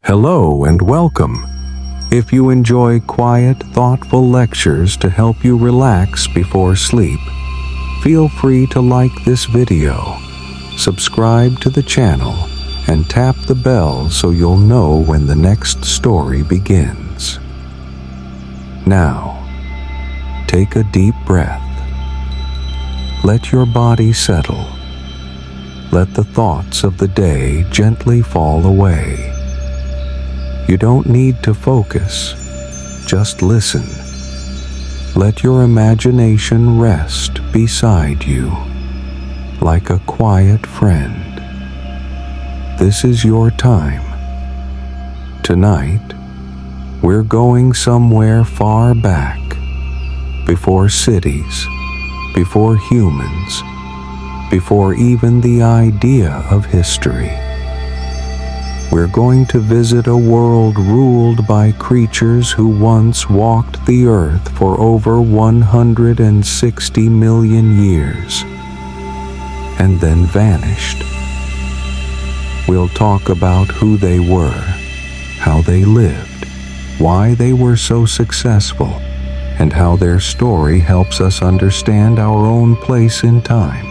Hello and welcome. If you enjoy quiet, thoughtful lectures to help you relax before sleep, feel free to like this video, subscribe to the channel, and tap the bell so you'll know when the next story begins. Now, take a deep breath. Let your body settle. Let the thoughts of the day gently fall away. You don't need to focus, just listen. Let your imagination rest beside you, like a quiet friend. This is your time. Tonight, we're going somewhere far back, before cities, before humans, before even the idea of history. We're going to visit a world ruled by creatures who once walked the earth for over 160 million years, and then vanished. We'll talk about who they were, how they lived, why they were so successful, and how their story helps us understand our own place in time.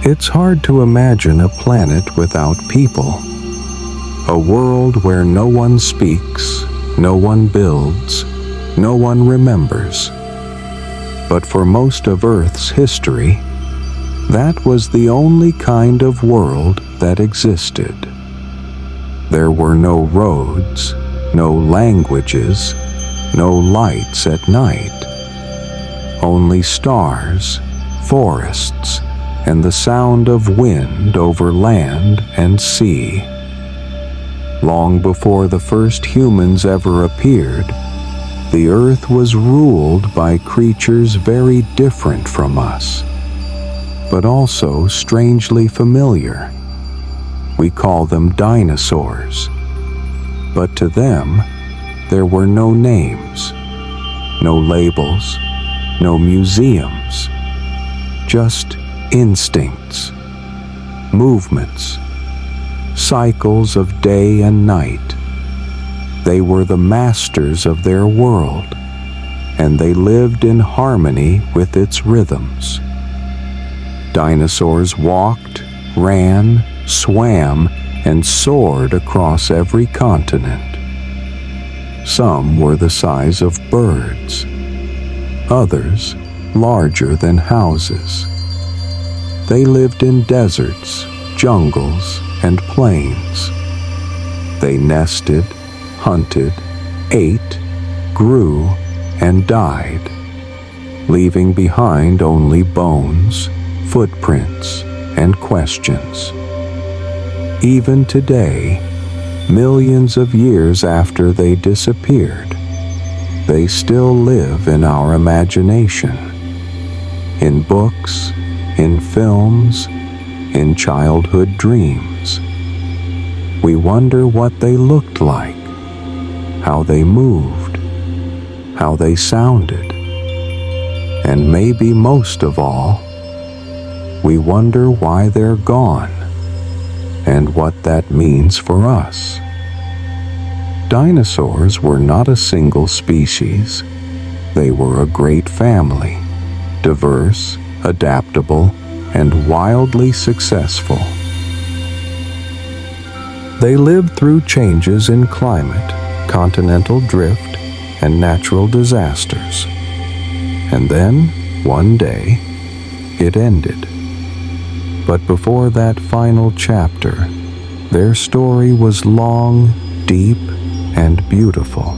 It's hard to imagine a planet without people, a world where no one speaks, no one builds, no one remembers. But for most of Earth's history, that was the only kind of world that existed. There were no roads, no languages, no lights at night, only stars, forests, and the sound of wind over land and sea. Long before the first humans ever appeared, the earth was ruled by creatures very different from us, but also strangely familiar. We call them dinosaurs, but to them, there were no names, no labels, no museums, just instincts, movements, cycles of day and night. They were the masters of their world, and they lived in harmony with its rhythms. Dinosaurs walked, ran, swam, and soared across every continent. Some were the size of birds, others larger than houses. They lived in deserts, jungles, and plains. They nested, hunted, ate, grew, and died, leaving behind only bones, footprints, and questions. Even today, millions of years after they disappeared, they still live in our imagination, in books, in films, in childhood dreams. We wonder what they looked like, how they moved, how they sounded, and maybe most of all, we wonder why they're gone and what that means for us. Dinosaurs were not a single species. They were a great family, diverse, adaptable, and wildly successful. They lived through changes in climate, continental drift, and natural disasters. And then, one day, it ended. But before that final chapter, their story was long, deep, and beautiful.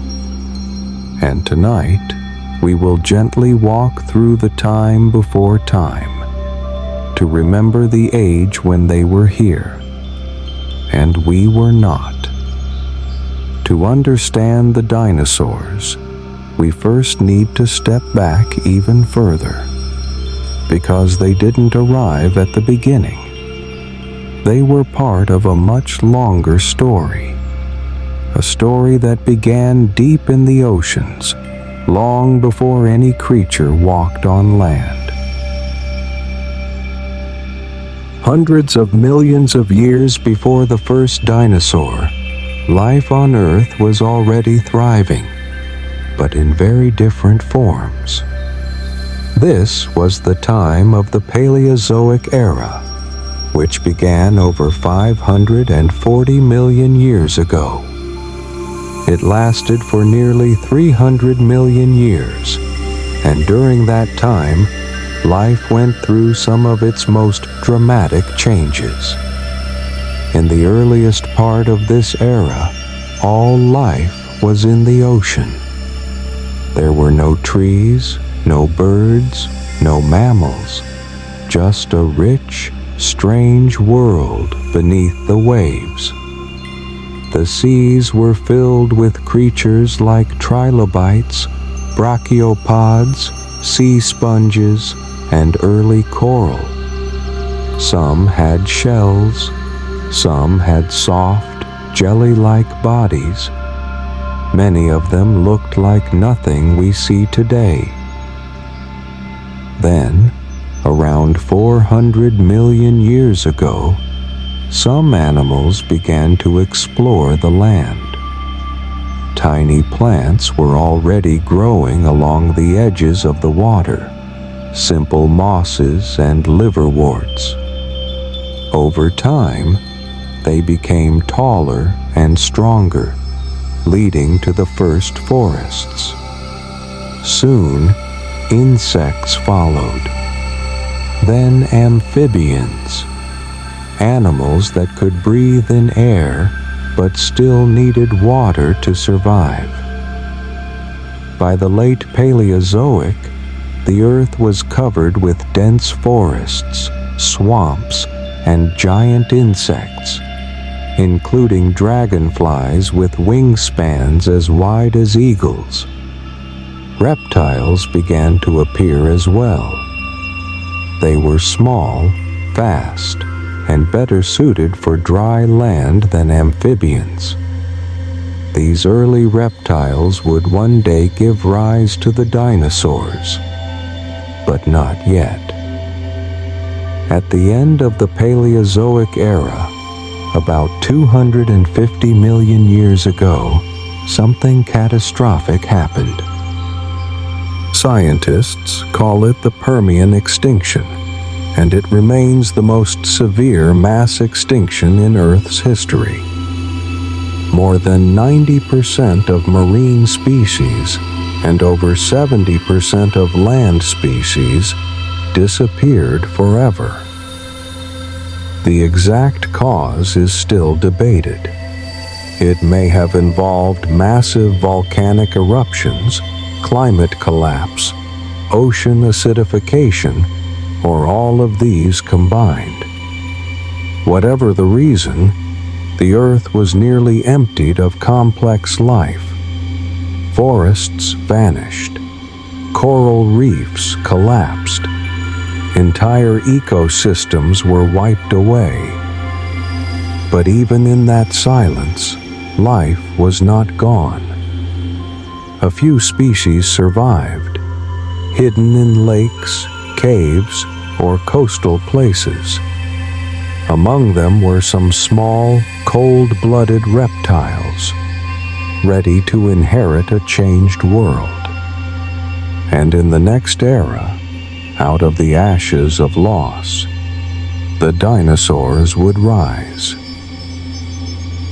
And tonight, we will gently walk through the time before time to remember the age when they were here, and we were not. To understand the dinosaurs, we first need to step back even further, because they didn't arrive at the beginning. They were part of a much longer story, a story that began deep in the oceans, long before any creature walked on land. Hundreds of millions of years before the first dinosaur, life on Earth was already thriving, but in very different forms. This was the time of the Paleozoic era, which began over 540 million years ago. It lasted for nearly 300 million years, and during that time, life went through some of its most dramatic changes. In the earliest part of this era, all life was in the ocean. There were no trees, no birds, no mammals, just a rich, strange world beneath the waves. The seas were filled with creatures like trilobites, brachiopods, sea sponges, and early coral. Some had shells, some had soft, jelly-like bodies. Many of them looked like nothing we see today. Then, around 400 million years ago, some animals began to explore the land. Tiny plants were already growing along the edges of the water, simple mosses and liverworts. Over time, they became taller and stronger, leading to the first forests. Soon, insects followed. Then amphibians, animals that could breathe in air but still needed water to survive. By the late Paleozoic, the Earth was covered with dense forests, swamps, and giant insects, including dragonflies with wingspans as wide as eagles. Reptiles began to appear as well. They were small, fast, and better suited for dry land than amphibians. These early reptiles would one day give rise to the dinosaurs, but not yet. At the end of the Paleozoic era, about 250 million years ago, something catastrophic happened. Scientists call it the Permian extinction, and it remains the most severe mass extinction in Earth's history. More than 90% of marine species and over 70% of land species disappeared forever. The exact cause is still debated. It may have involved massive volcanic eruptions, climate collapse, ocean acidification, or all of these combined. Whatever the reason, the Earth was nearly emptied of complex life. Forests vanished. Coral reefs collapsed. Entire ecosystems were wiped away. But even in that silence, life was not gone. A few species survived, hidden in lakes, caves, or coastal places. Among them were some small, cold-blooded reptiles, ready to inherit a changed world. And in the next era, out of the ashes of loss, the dinosaurs would rise.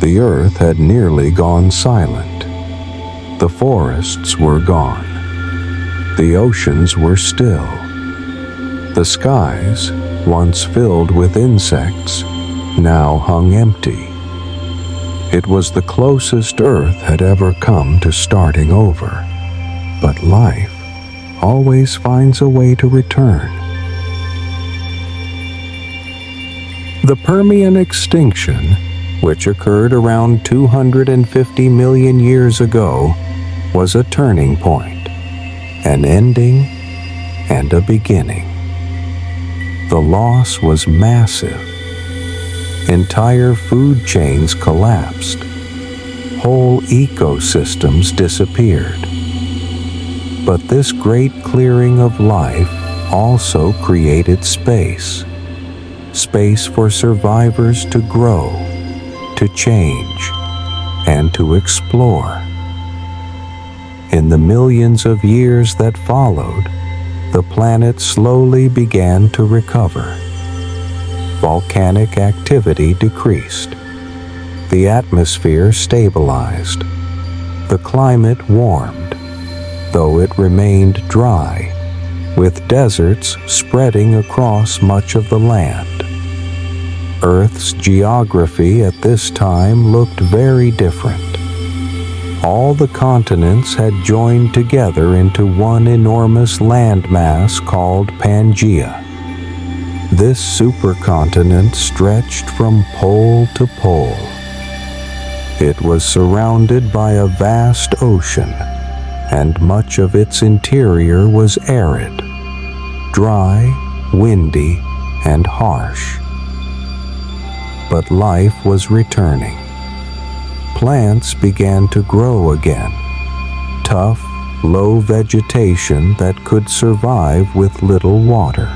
The Earth had nearly gone silent. The forests were gone. The oceans were still. The skies, once filled with insects, now hung empty. It was the closest Earth had ever come to starting over. But life always finds a way to return. The Permian extinction, which occurred around 250 million years ago, was a turning point, an ending, and a beginning. The loss was massive. Entire food chains collapsed. Whole ecosystems disappeared. But this great clearing of life also created space. space for survivors to grow, to change, and to explore. In the millions of years that followed, the planet slowly began to recover. Volcanic activity decreased. The atmosphere stabilized. The climate warmed, though it remained dry, with deserts spreading across much of the land. Earth's geography at this time looked very different. All the continents had joined together into one enormous landmass called Pangaea. This supercontinent stretched from pole to pole. It was surrounded by a vast ocean, and much of its interior was arid, dry, windy, and harsh. But life was returning. Plants began to grow again, tough, low vegetation that could survive with little water.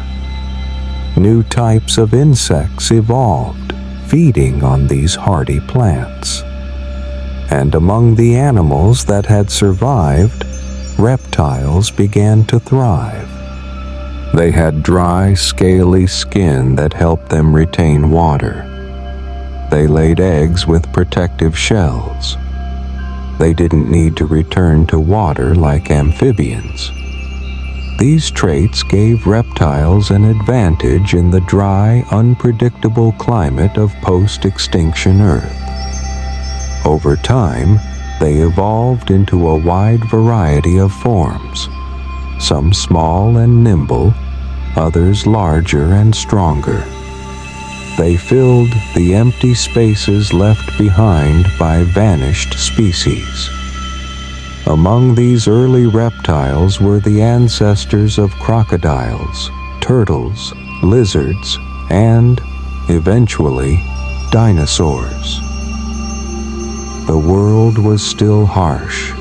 New types of insects evolved, feeding on these hardy plants. And among the animals that had survived, reptiles began to thrive. They had dry, scaly skin that helped them retain water. They laid eggs with protective shells. They didn't need to return to water like amphibians. These traits gave reptiles an advantage in the dry, unpredictable climate of post-extinction Earth. Over time, they evolved into a wide variety of forms, some small and nimble, others larger and stronger. They filled the empty spaces left behind by vanished species. Among these early reptiles were the ancestors of crocodiles, turtles, lizards, and, eventually, dinosaurs. The world was still harsh.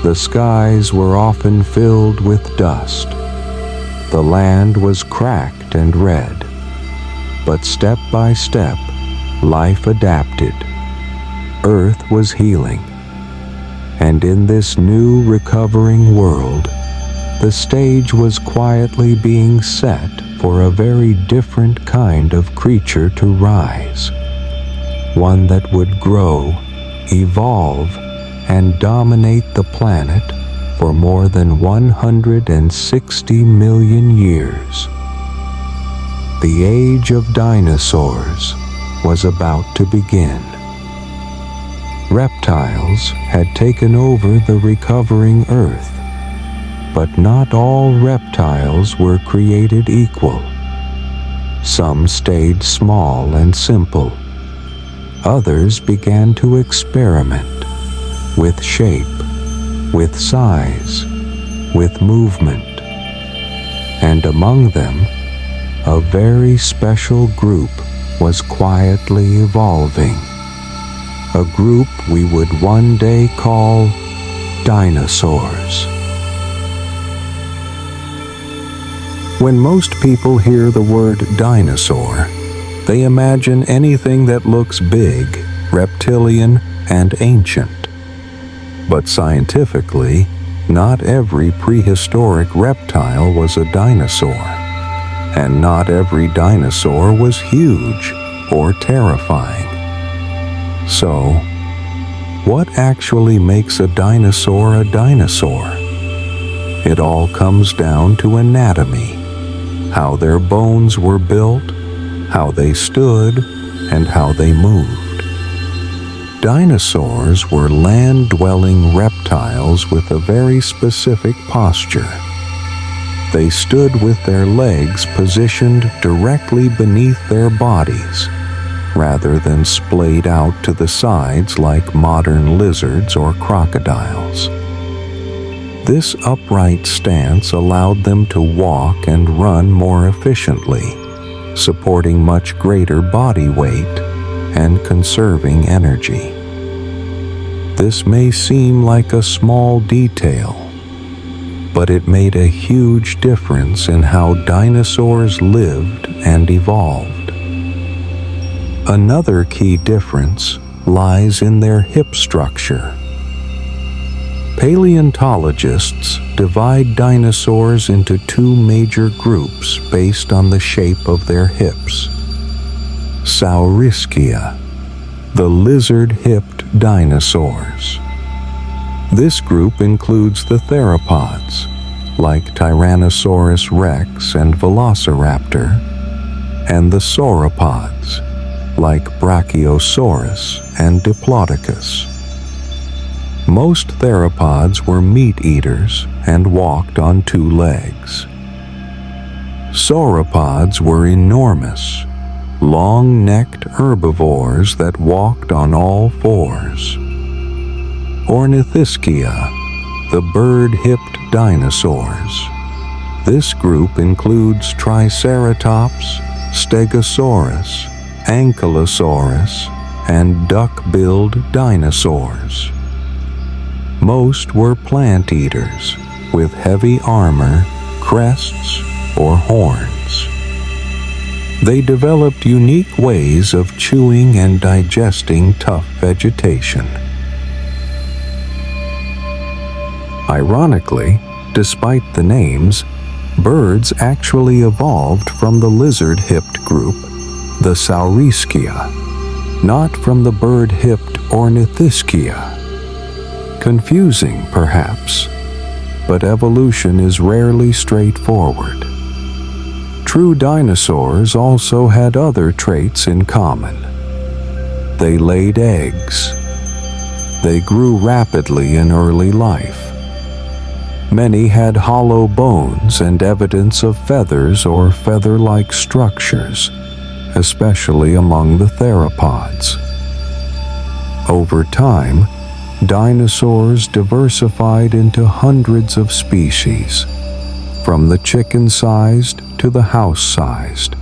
The skies were often filled with dust. The land was cracked and red. But step by step, life adapted. Earth was healing. And in this new recovering world, the stage was quietly being set for a very different kind of creature to rise. One that would grow, evolve, and dominate the planet for more than 160 million years. The age of dinosaurs was about to begin. Reptiles had taken over the recovering Earth, but not all reptiles were created equal. Some stayed small and simple. Others began to experiment with shape, with size, with movement. And among them, a very special group was quietly evolving. A group we would one day call dinosaurs. When most people hear the word dinosaur, they imagine anything that looks big, reptilian, and ancient. But scientifically, not every prehistoric reptile was a dinosaur, and not every dinosaur was huge or terrifying. So, what actually makes a dinosaur a dinosaur? It all comes down to anatomy, how their bones were built, how they stood, and how they moved. Dinosaurs were land-dwelling reptiles with a very specific posture. They stood with their legs positioned directly beneath their bodies, rather than splayed out to the sides like modern lizards or crocodiles. This upright stance allowed them to walk and run more efficiently, supporting much greater body weight and conserving energy. This may seem like a small detail, but it made a huge difference in how dinosaurs lived and evolved. Another key difference lies in their hip structure. Paleontologists divide dinosaurs into two major groups based on the shape of their hips. Sauriskia, the lizard-hipped dinosaurs. This group includes the theropods, like Tyrannosaurus rex and Velociraptor, and the sauropods, like Brachiosaurus and Diplodocus. Most theropods were meat-eaters and walked on two legs. Sauropods were enormous, long-necked herbivores that walked on all fours. Ornithischia, the bird-hipped dinosaurs. This group includes Triceratops, Stegosaurus, Ankylosaurus, and duck-billed dinosaurs. Most were plant eaters with heavy armor, crests, or horns. They developed unique ways of chewing and digesting tough vegetation. Ironically, despite the names, birds actually evolved from the lizard-hipped group, the Sauriskia, not from the bird-hipped Ornithischia. Confusing, perhaps, but evolution is rarely straightforward. True dinosaurs also had other traits in common. They laid eggs. They grew rapidly in early life. Many had hollow bones and evidence of feathers or feather-like structures, especially among the theropods. Over time, dinosaurs diversified into hundreds of species, from the chicken-sized to the house-sized,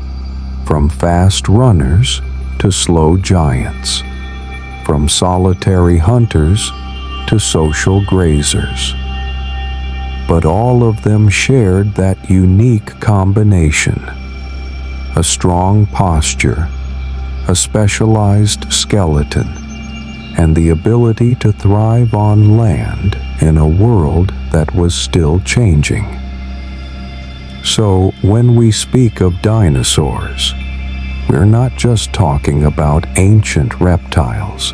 from fast runners to slow giants, from solitary hunters to social grazers. But all of them shared that unique combination: a strong posture, a specialized skeleton, and the ability to thrive on land in a world that was still changing. So, when we speak of dinosaurs, we're not just talking about ancient reptiles.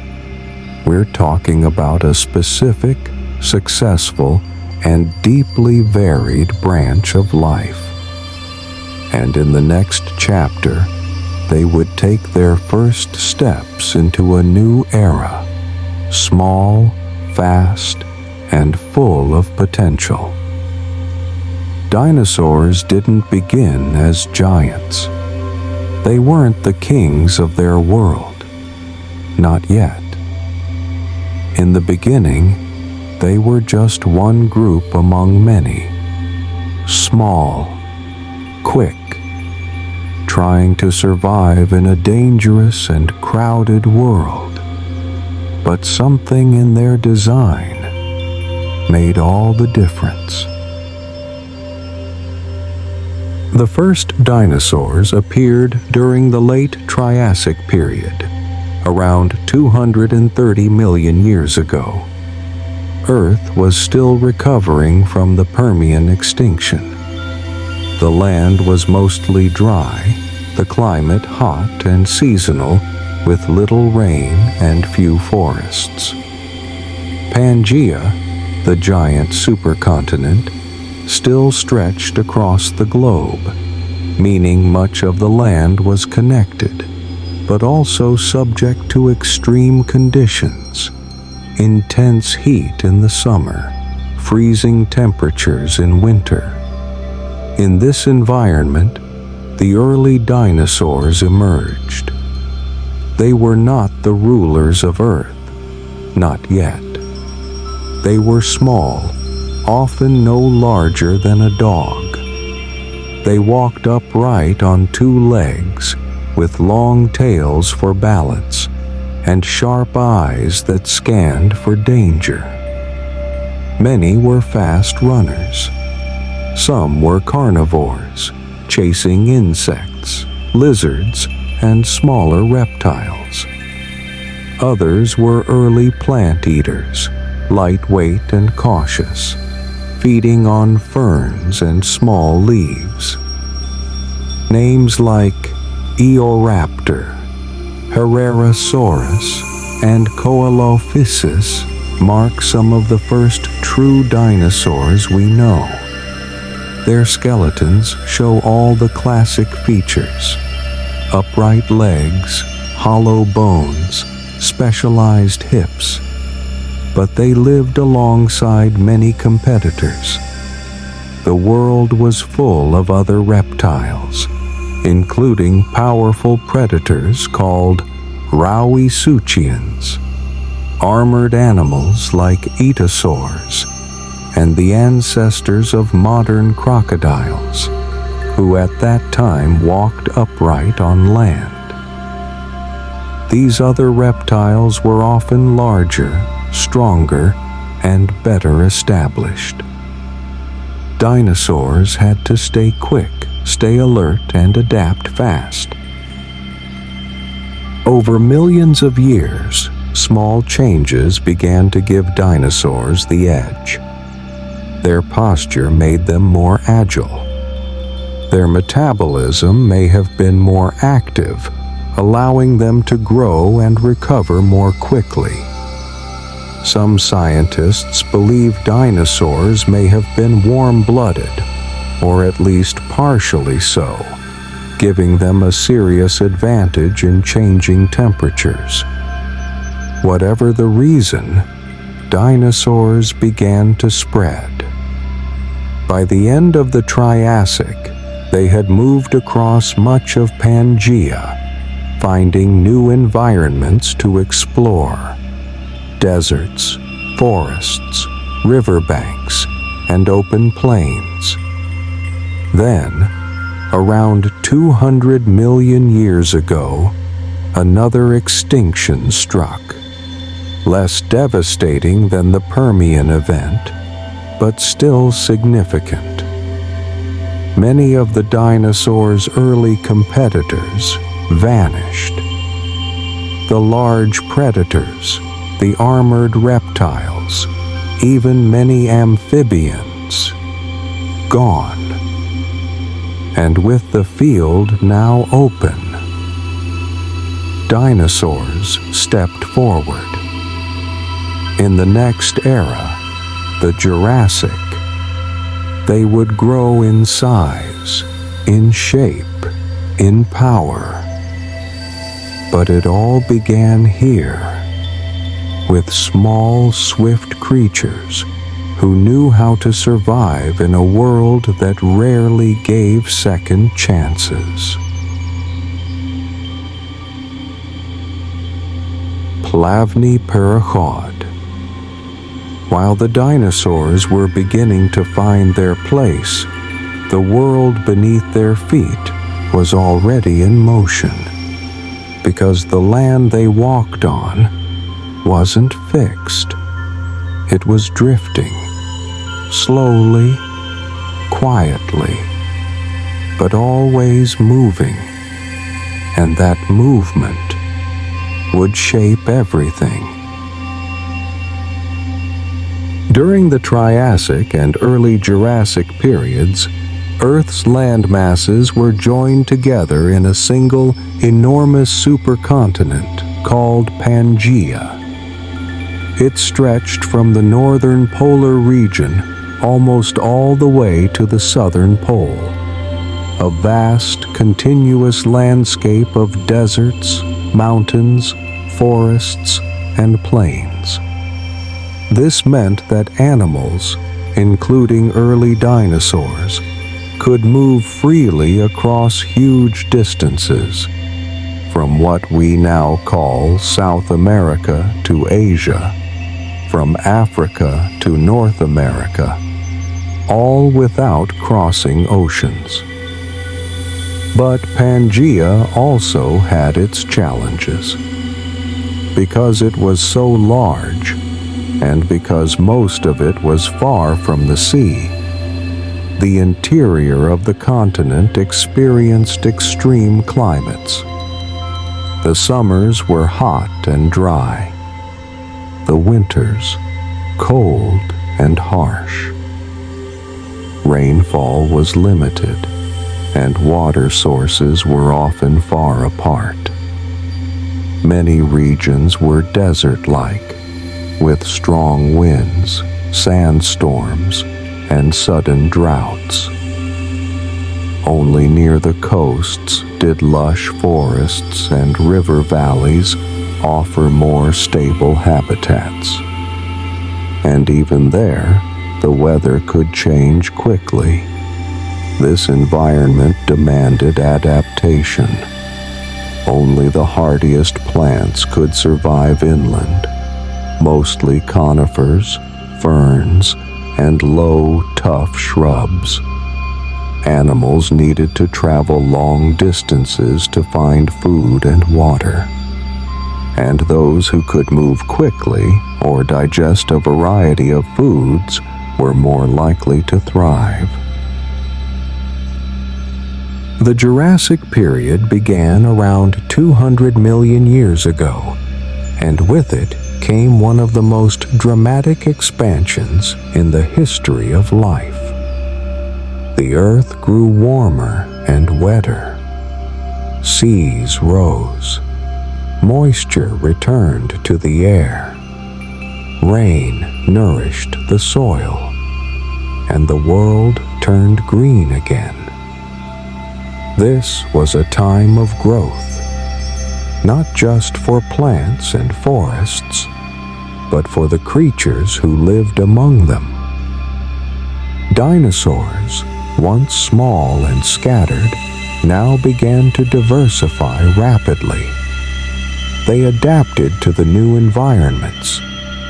We're talking about a specific, successful, and deeply varied branch of life. And in the next chapter, they would take their first steps into a new era, small, fast, and full of potential. Dinosaurs didn't begin as giants. They weren't the kings of their world. Not yet. In the beginning, they were just one group among many. Small, quick, trying to survive in a dangerous and crowded world. But something in their design made all the difference. The first dinosaurs appeared during the late Triassic period, around 230 million years ago. Earth was still recovering from the Permian extinction. The land was mostly dry, the climate hot and seasonal, with little rain and few forests. Pangaea, the giant supercontinent, still stretched across the globe, meaning much of the land was connected, but also subject to extreme conditions: intense heat in the summer, freezing temperatures in winter. In this environment, the early dinosaurs emerged. They were not the rulers of Earth, not yet. They were small, often no larger than a dog. They walked upright on two legs, with long tails for balance, and sharp eyes that scanned for danger. Many were fast runners, Some were carnivores, chasing insects, lizards, and smaller reptiles. Others were early plant eaters, lightweight and cautious, feeding on ferns and small leaves. Names like Eoraptor, Herrerasaurus, and Coelophysis mark some of the first true dinosaurs we know. Their skeletons show all the classic features: upright legs, hollow bones, specialized hips. But they lived alongside many competitors. The world was full of other reptiles, including powerful predators called Rauisuchians, armored animals like Dinosaurs, and the ancestors of modern crocodiles, who at that time walked upright on land. These other reptiles were often larger, stronger, and better established. Dinosaurs had to stay quick, stay alert, and adapt fast. Over millions of years, small changes began to give dinosaurs the edge. Their posture made them more agile. Their metabolism may have been more active, allowing them to grow and recover more quickly. Some scientists believe dinosaurs may have been warm-blooded, or at least partially so, giving them a serious advantage in changing temperatures. Whatever the reason, dinosaurs began to spread. By the end of the Triassic, they had moved across much of Pangaea, finding new environments to explore: deserts, forests, riverbanks, and open plains. Then, around 200 million years ago, another extinction struck. Less devastating than the Permian event, but still significant. Many of the dinosaurs' early competitors vanished. The large predators, the armored reptiles, even many amphibians, gone. And with the field now open, dinosaurs stepped forward. In the next era, the Jurassic, they would grow in size, in shape, in power. But it all began here, with small, swift creatures who knew how to survive in a world that rarely gave second chances. Plavni Perechod. While the dinosaurs were beginning to find their place, the world beneath their feet was already in motion, because the land they walked on wasn't fixed. It was drifting, slowly, quietly, but always moving, and that movement would shape everything. During the Triassic and early Jurassic periods, Earth's land masses were joined together in a single, enormous supercontinent called Pangaea. It stretched from the northern polar region almost all the way to the southern pole, a vast, continuous landscape of deserts, mountains, forests, and plains. This meant that animals, including early dinosaurs, could move freely across huge distances, from what we now call South America to Asia, from Africa to North America, all without crossing oceans. But Pangaea also had its challenges. Because it was so large, and because most of it was far from the sea, the interior of the continent experienced extreme climates. The summers were hot and dry, the winters cold and harsh. Rainfall was limited, and water sources were often far apart. Many regions were desert-like, with strong winds, sandstorms, and sudden droughts. Only near the coasts did lush forests and river valleys offer more stable habitats. And even there, the weather could change quickly. This environment demanded adaptation. Only the hardiest plants could survive inland, mostly conifers, ferns, and low, tough shrubs. Animals needed to travel long distances to find food and water. And those who could move quickly or digest a variety of foods were more likely to thrive. The Jurassic period began around 200 million years ago, and with it came one of the most dramatic expansions in the history of life. The earth grew warmer and wetter. Seas rose. Moisture returned to the air. Rain nourished the soil, and the world turned green again. This was a time of growth, not just for plants and forests, but for the creatures who lived among them. Dinosaurs, once small and scattered, now began to diversify rapidly. They adapted to the new environments.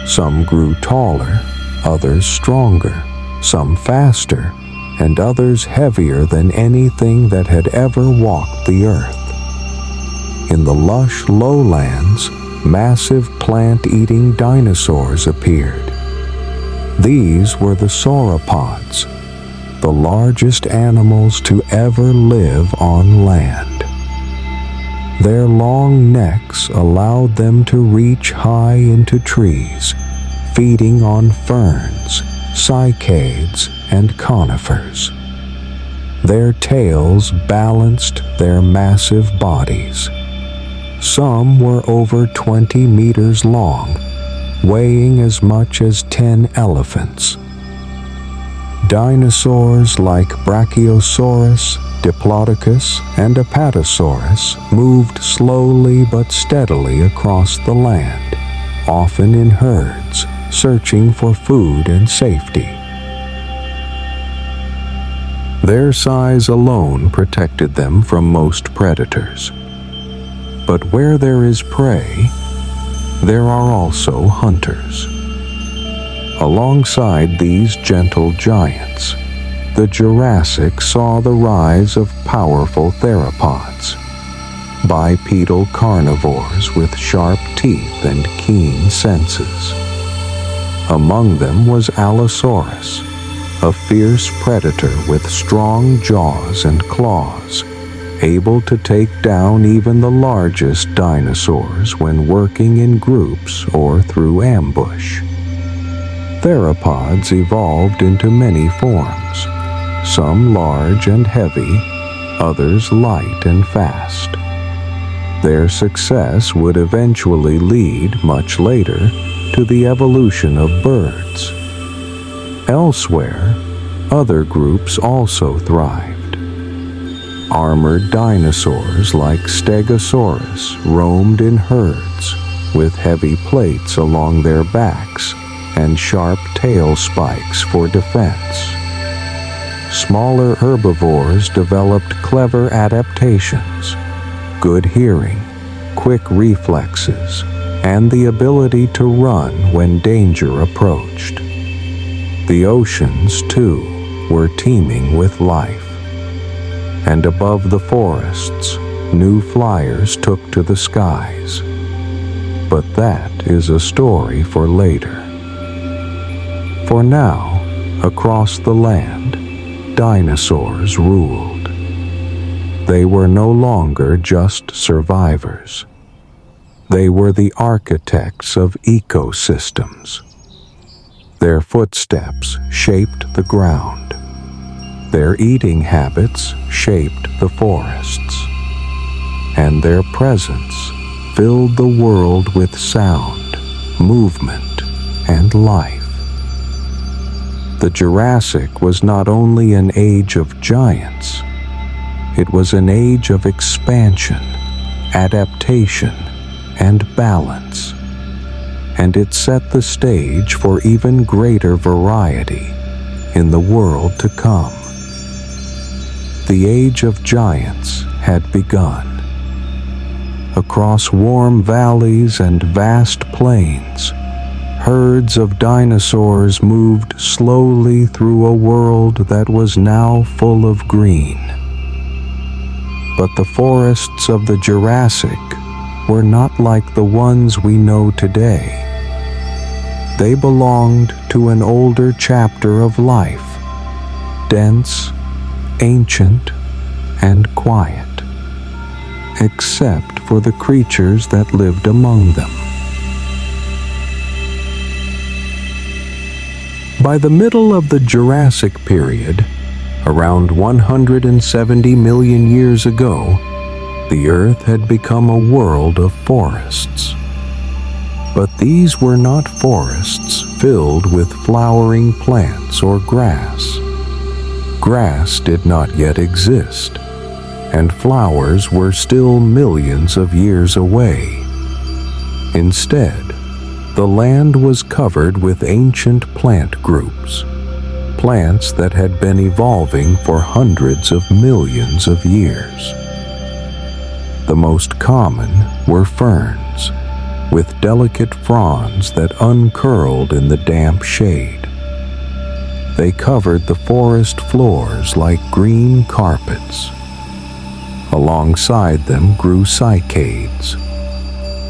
Some grew taller, others stronger, some faster, and others heavier than anything that had ever walked the earth. In the lush lowlands, massive plant-eating dinosaurs appeared. These were the sauropods, the largest animals to ever live on land. Their long necks allowed them to reach high into trees, feeding on ferns, cycads, and conifers. Their tails balanced their massive bodies. Some were over 20 meters long, weighing as much as 10 elephants. Dinosaurs like Brachiosaurus, Diplodocus, and Apatosaurus moved slowly but steadily across the land, often in herds, searching for food and safety. Their size alone protected them from most predators. But where there is prey, there are also hunters. Alongside these gentle giants, the Jurassic saw the rise of powerful theropods, bipedal carnivores with sharp teeth and keen senses. Among them was Allosaurus, a fierce predator with strong jaws and claws, able to take down even the largest dinosaurs when working in groups or through ambush. Theropods evolved into many forms, some large and heavy, others light and fast. Their success would eventually lead, much later, to the evolution of birds. Elsewhere, other groups also thrived. Armored dinosaurs like Stegosaurus roamed in herds, with heavy plates along their backs and sharp tail spikes for defense. Smaller herbivores developed clever adaptations, good hearing, quick reflexes, and the ability to run when danger approached. The oceans, too, were teeming with life. And above the forests, new flyers took to the skies. But that is a story for later. For now, across the land, dinosaurs ruled. They were no longer just survivors. They were the architects of ecosystems. Their footsteps shaped the ground. Their eating habits shaped the forests. And their presence filled the world with sound, movement, and life. The Jurassic was not only an age of giants, it was an age of expansion, adaptation, and balance, and it set the stage for even greater variety in the world to come. The age of giants had begun. Across warm valleys and vast plains, herds of dinosaurs moved slowly through a world that was now full of green. But the forests of the Jurassic were not like the ones we know today. They belonged to an older chapter of life, dense, ancient, and quiet, except for the creatures that lived among them. By the middle of the Jurassic period, around 170 million years ago, the Earth had become a world of forests. But these were not forests filled with flowering plants or grass. Grass did not yet exist, and flowers were still millions of years away. Instead, the land was covered with ancient plant groups, plants that had been evolving for hundreds of millions of years. The most common were ferns, with delicate fronds that uncurled in the damp shade. They covered the forest floors like green carpets. Alongside them grew cycads,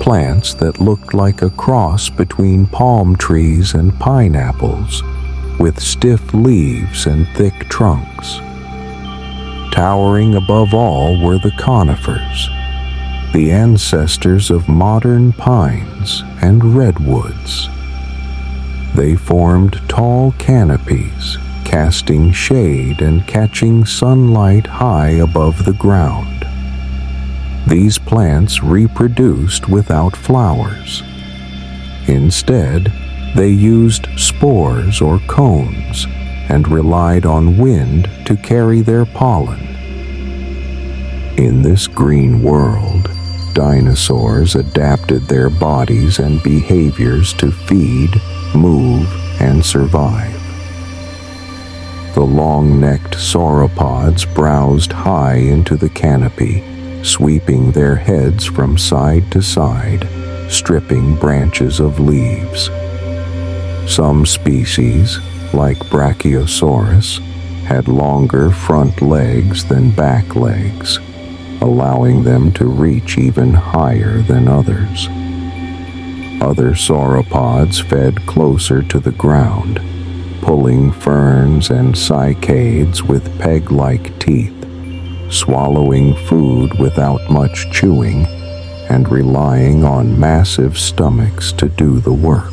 plants that looked like a cross between palm trees and pineapples, with stiff leaves and thick trunks. Towering above all were the conifers, the ancestors of modern pines and redwoods. They formed tall canopies, casting shade and catching sunlight high above the ground. These plants reproduced without flowers. Instead, they used spores or cones and relied on wind to carry their pollen. In this green world, dinosaurs adapted their bodies and behaviors to feed, move, and survive. The long-necked sauropods browsed high into the canopy, sweeping their heads from side to side, stripping branches of leaves. Some species, like Brachiosaurus, had longer front legs than back legs, allowing them to reach even higher than others. Other sauropods fed closer to the ground, pulling ferns and cycads with peg-like teeth, swallowing food without much chewing, and relying on massive stomachs to do the work.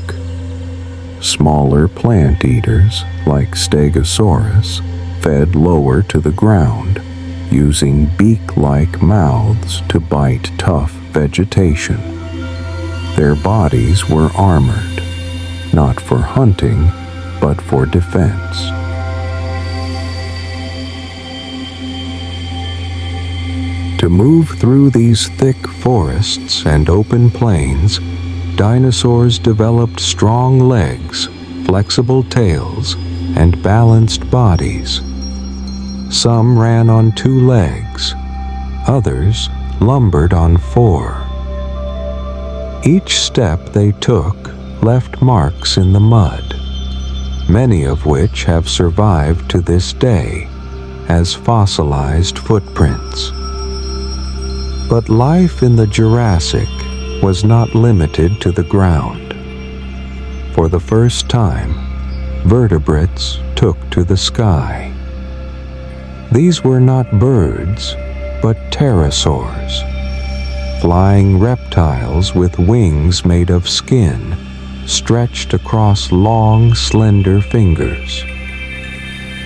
Smaller plant eaters, like Stegosaurus, fed lower to the ground, using beak-like mouths to bite tough vegetation. Their bodies were armored, not for hunting, but for defense. To move through these thick forests and open plains, dinosaurs developed strong legs, flexible tails, and balanced bodies. Some ran on 2 legs, others lumbered on 4. Each step they took left marks in the mud, many of which have survived to this day as fossilized footprints. But life in the Jurassic was not limited to the ground. For the first time, vertebrates took to the sky. These were not birds, but pterosaurs, flying reptiles with wings made of skin stretched across long, slender fingers.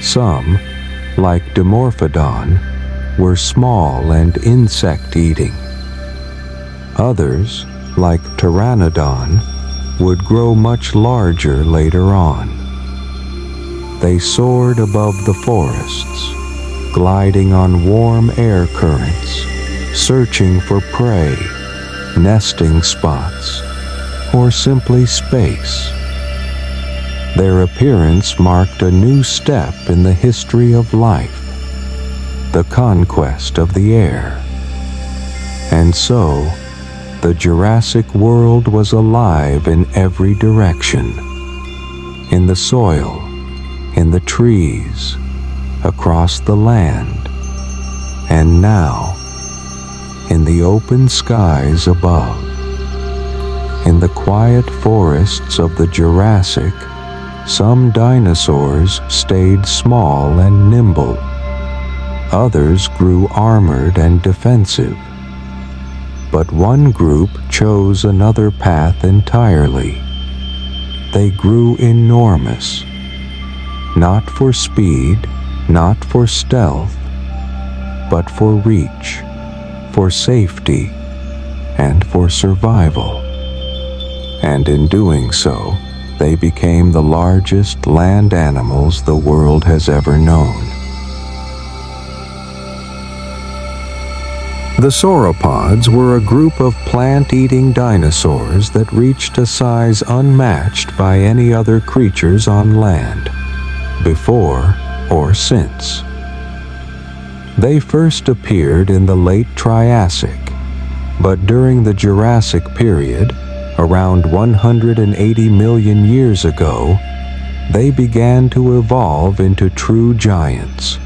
Some, like Dimorphodon, were small and insect-eating. Others, like Pteranodon, would grow much larger later on. They soared above the forests, gliding on warm air currents, searching for prey, nesting spots, or simply space. Their appearance marked a new step in the history of life, the conquest of the air. And so, the Jurassic world was alive in every direction, in the soil, in the trees, across the land, and now, in the open skies above. In the quiet forests of the Jurassic, some dinosaurs stayed small and nimble. Others grew armored and defensive. But one group chose another path entirely. They grew enormous, not for speed, not for stealth, but for reach, for safety, and for survival. And in doing so, they became the largest land animals the world has ever known. The sauropods were a group of plant-eating dinosaurs that reached a size unmatched by any other creatures on land, before or since. They first appeared in the late Triassic, but during the Jurassic period, around 180 million years ago, they began to evolve into true giants.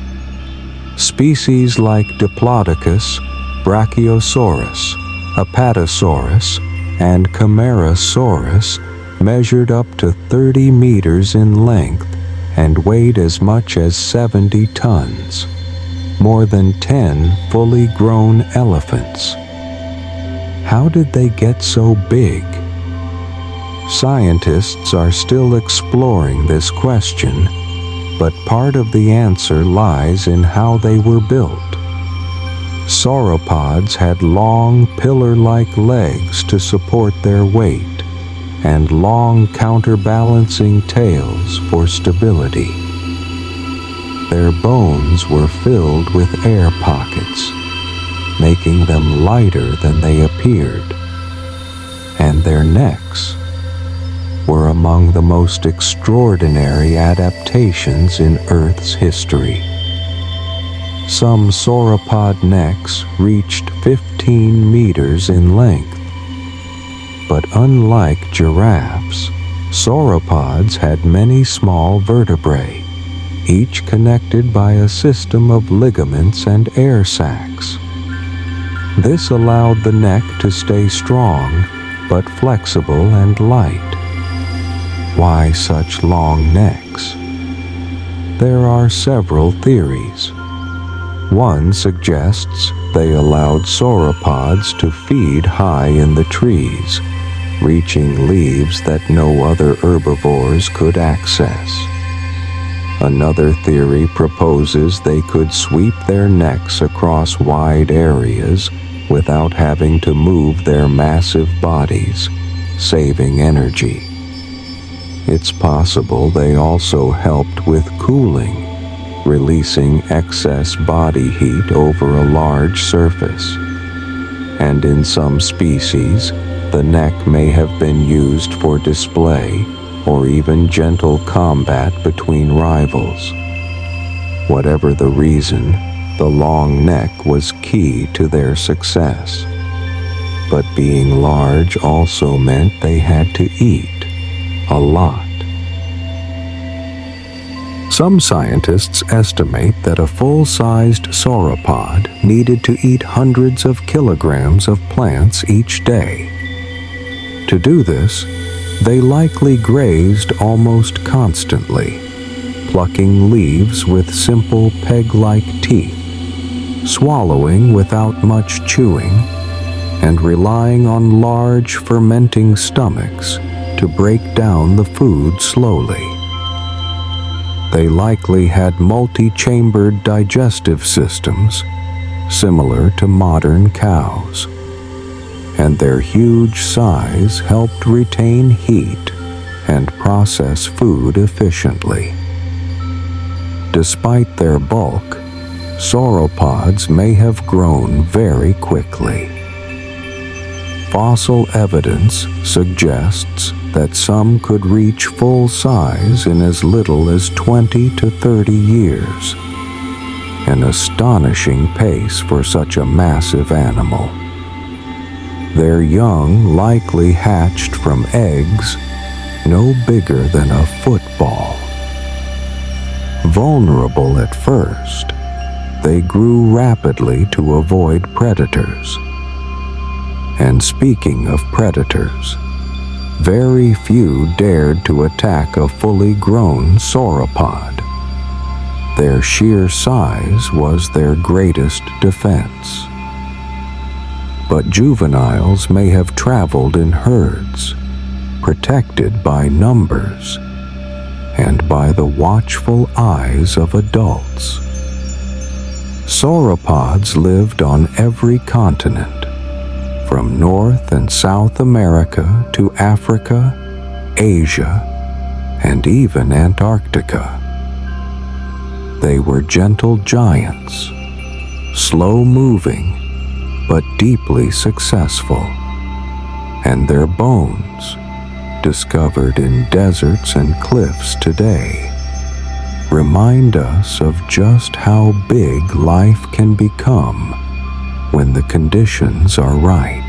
Species like Diplodocus, Brachiosaurus, Apatosaurus, and Camarasaurus measured up to 30 meters in length and weighed as much as 70 tons, more than 10 fully grown elephants. How did they get so big? Scientists are still exploring this question, but part of the answer lies in how they were built. Sauropods had long, pillar-like legs to support their weight, and long counterbalancing tails for stability. Their bones were filled with air pockets, making them lighter than they appeared, and their necks were among the most extraordinary adaptations in Earth's history. Some sauropod necks reached 15 meters in length, but unlike giraffes, sauropods had many small vertebrae, each connected by a system of ligaments and air sacs. This allowed the neck to stay strong, but flexible and light. Why such long necks? There are several theories. One suggests they allowed sauropods to feed high in the trees, reaching leaves that no other herbivores could access. Another theory proposes they could sweep their necks across wide areas without having to move their massive bodies, saving energy. It's possible they also helped with cooling, releasing excess body heat over a large surface. And in some species, the neck may have been used for display or even gentle combat between rivals. Whatever the reason, the long neck was key to their success. But being large also meant they had to eat a lot. Some scientists estimate that a full-sized sauropod needed to eat hundreds of kilograms of plants each day. To do this, they likely grazed almost constantly, plucking leaves with simple peg-like teeth, swallowing without much chewing, and relying on large fermenting stomachs to break down the food slowly. They likely had multi-chambered digestive systems, similar to modern cows, and their huge size helped retain heat and process food efficiently. Despite their bulk, sauropods may have grown very quickly. Fossil evidence suggests that some could reach full size in as little as 20 to 30 years, an astonishing pace for such a massive animal. Their young likely hatched from eggs no bigger than a football. Vulnerable at first, they grew rapidly to avoid predators. And speaking of predators, very few dared to attack a fully grown sauropod. Their sheer size was their greatest defense. But juveniles may have traveled in herds, protected by numbers and by the watchful eyes of adults. Sauropods lived on every continent, from North and South America to Africa, Asia, and even Antarctica. They were gentle giants, slow-moving but deeply successful, and their bones, discovered in deserts and cliffs today, remind us of just how big life can become when the conditions are right.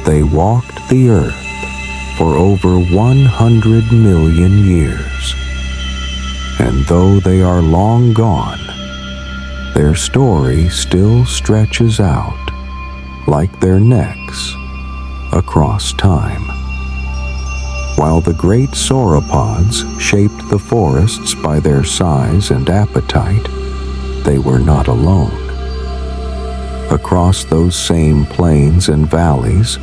They walked the earth for over 100 million years, and though they are long gone, their story still stretches out like their necks across time. While the great sauropods shaped the forests by their size and appetite, they were not alone. Across those same plains and valleys,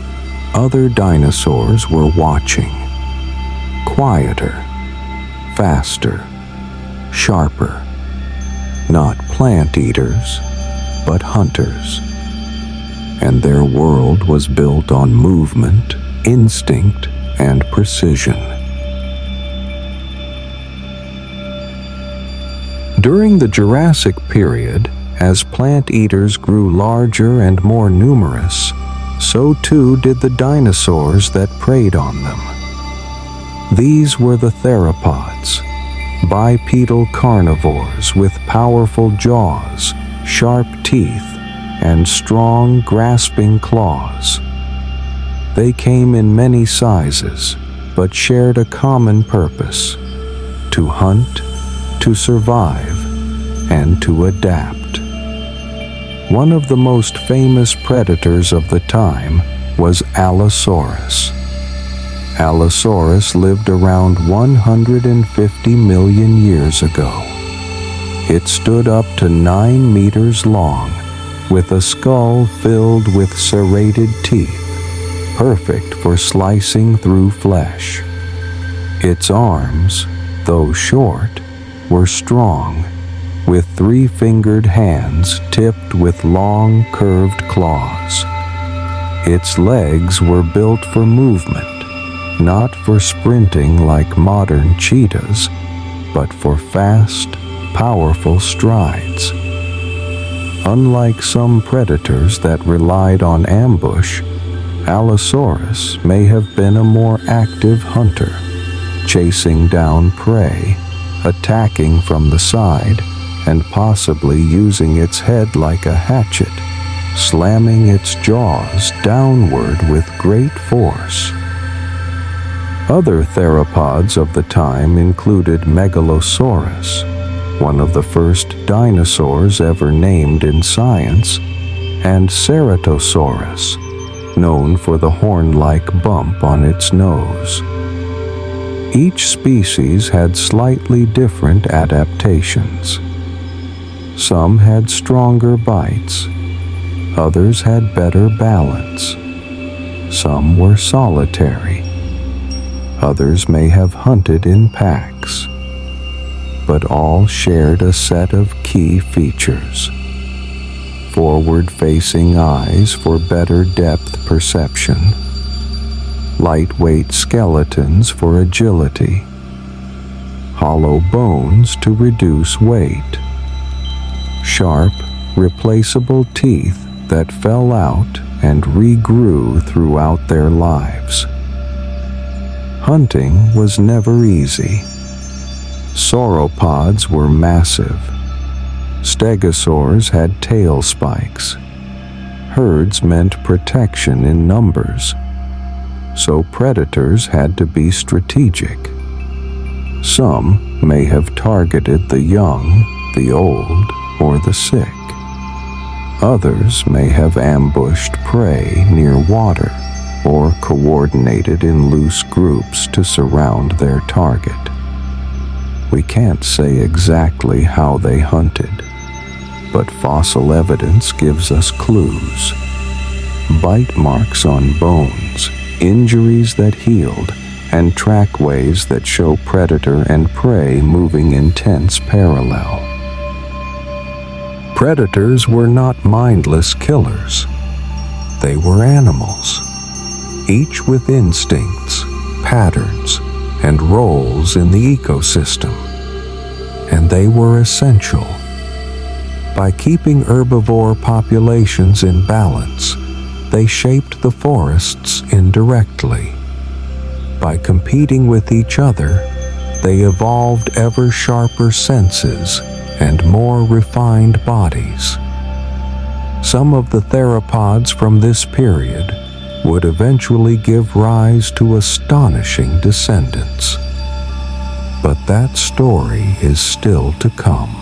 other dinosaurs were watching. Quieter, faster, sharper. Not plant eaters, but hunters. And their world was built on movement, instinct, and precision. During the Jurassic period, as plant eaters grew larger and more numerous, so too did the dinosaurs that preyed on them. These were the theropods, bipedal carnivores with powerful jaws, sharp teeth, and strong, grasping claws. They came in many sizes, but shared a common purpose: to hunt, to survive, and to adapt. One of the most famous predators of the time was Allosaurus. Allosaurus lived around 150 million years ago. It stood up to 9 meters long, with a skull filled with serrated teeth, perfect for slicing through flesh. Its arms, though short, were strong, with 3-fingered hands tipped with long, curved claws. Its legs were built for movement, not for sprinting like modern cheetahs, but for fast, powerful strides. Unlike some predators that relied on ambush, Allosaurus may have been a more active hunter, chasing down prey, attacking from the side, and possibly using its head like a hatchet, slamming its jaws downward with great force. Other theropods of the time included Megalosaurus, one of the first dinosaurs ever named in science, and Ceratosaurus, known for the horn-like bump on its nose. Each species had slightly different adaptations. Some had stronger bites, others had better balance. Some were solitary, others may have hunted in packs, but all shared a set of key features. Forward-facing eyes for better depth perception, lightweight skeletons for agility, hollow bones to reduce weight, sharp, replaceable teeth that fell out and regrew throughout their lives. Hunting was never easy. Sauropods were massive. Stegosaurs had tail spikes. Herds meant protection in numbers, so predators had to be strategic. Some may have targeted the young, the old, or the sick. Others may have ambushed prey near water or coordinated in loose groups to surround their target. We can't say exactly how they hunted, but fossil evidence gives us clues. Bite marks on bones, injuries that healed, and trackways that show predator and prey moving in tense parallel. Predators were not mindless killers. They were animals, each with instincts, patterns, and roles in the ecosystem, and they were essential. By keeping herbivore populations in balance, they shaped the forests indirectly. By competing with each other, they evolved ever sharper senses and more refined bodies. Some of the theropods from this period would eventually give rise to astonishing descendants. But that story is still to come.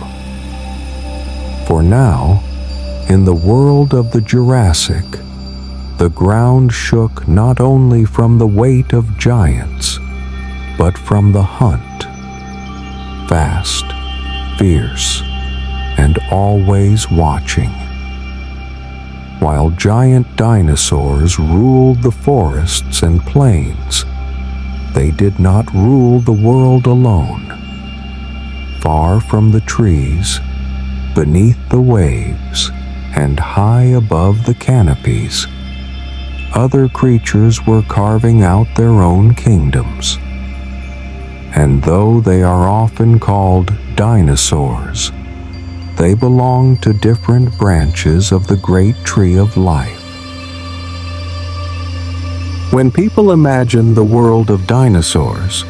For now, in the world of the Jurassic, the ground shook not only from the weight of giants, but from the hunt. Fast, fierce, and always watching. While giant dinosaurs ruled the forests and plains, they did not rule the world alone. Far from the trees, beneath the waves, and high above the canopies, other creatures were carving out their own kingdoms. And though they are often called dinosaurs, they belong to different branches of the great tree of life. When people imagine the world of dinosaurs,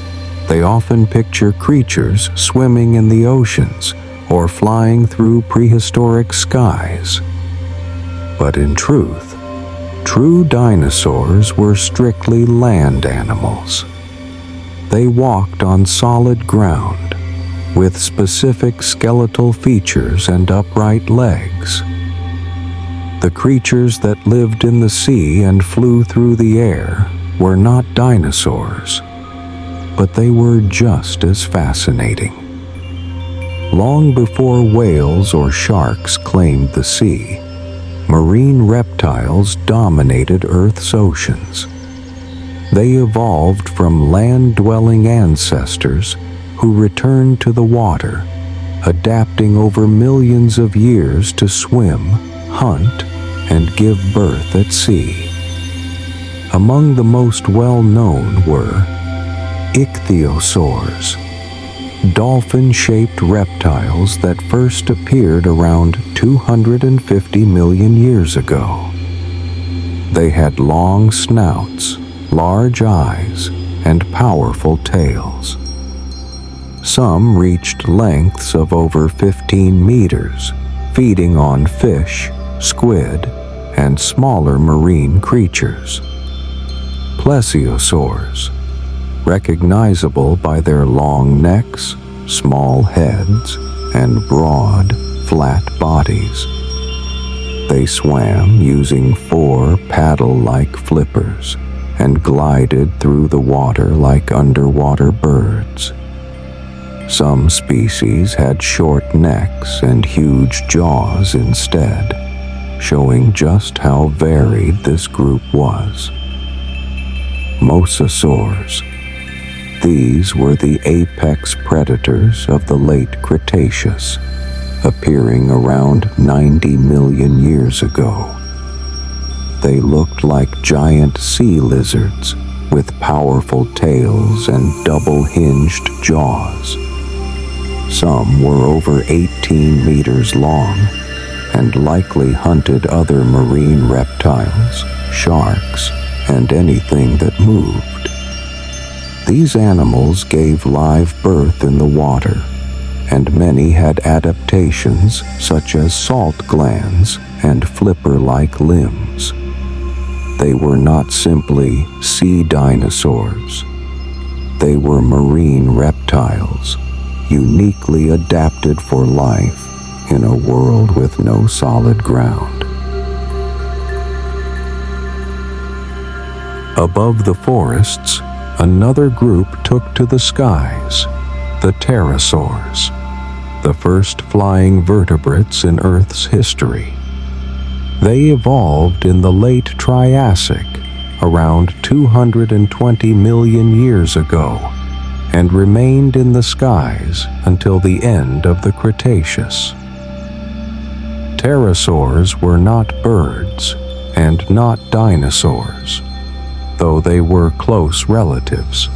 they often picture creatures swimming in the oceans or flying through prehistoric skies. But in truth, true dinosaurs were strictly land animals. They walked on solid ground, with specific skeletal features and upright legs. The creatures that lived in the sea and flew through the air were not dinosaurs, but they were just as fascinating. Long before whales or sharks claimed the sea, marine reptiles dominated Earth's oceans. They evolved from land-dwelling ancestors who returned to the water, adapting over millions of years to swim, hunt, and give birth at sea. Among the most well-known were ichthyosaurs, dolphin-shaped reptiles that first appeared around 250 million years ago. They had long snouts, large eyes, and powerful tails. Some reached lengths of over 15 meters, feeding on fish, squid, and smaller marine creatures. Plesiosaurs, recognizable by their long necks, small heads, and broad, flat bodies. They swam using 4 paddle-like flippers and glided through the water like underwater birds. Some species had short necks and huge jaws instead, showing just how varied this group was. Mosasaurs. These were the apex predators of the late Cretaceous, appearing around 90 million years ago. They looked like giant sea lizards with powerful tails and double-hinged jaws. Some were over 18 meters long and likely hunted other marine reptiles, sharks, and anything that moved. These animals gave live birth in the water, and many had adaptations such as salt glands and flipper-like limbs. They were not simply sea dinosaurs. They were marine reptiles, uniquely adapted for life in a world with no solid ground. Above the forests, another group took to the skies, the pterosaurs, the first flying vertebrates in Earth's history. They evolved in the late Triassic, around 220 million years ago, and remained in the skies until the end of the Cretaceous. Pterosaurs were not birds and not dinosaurs, though they were close relatives.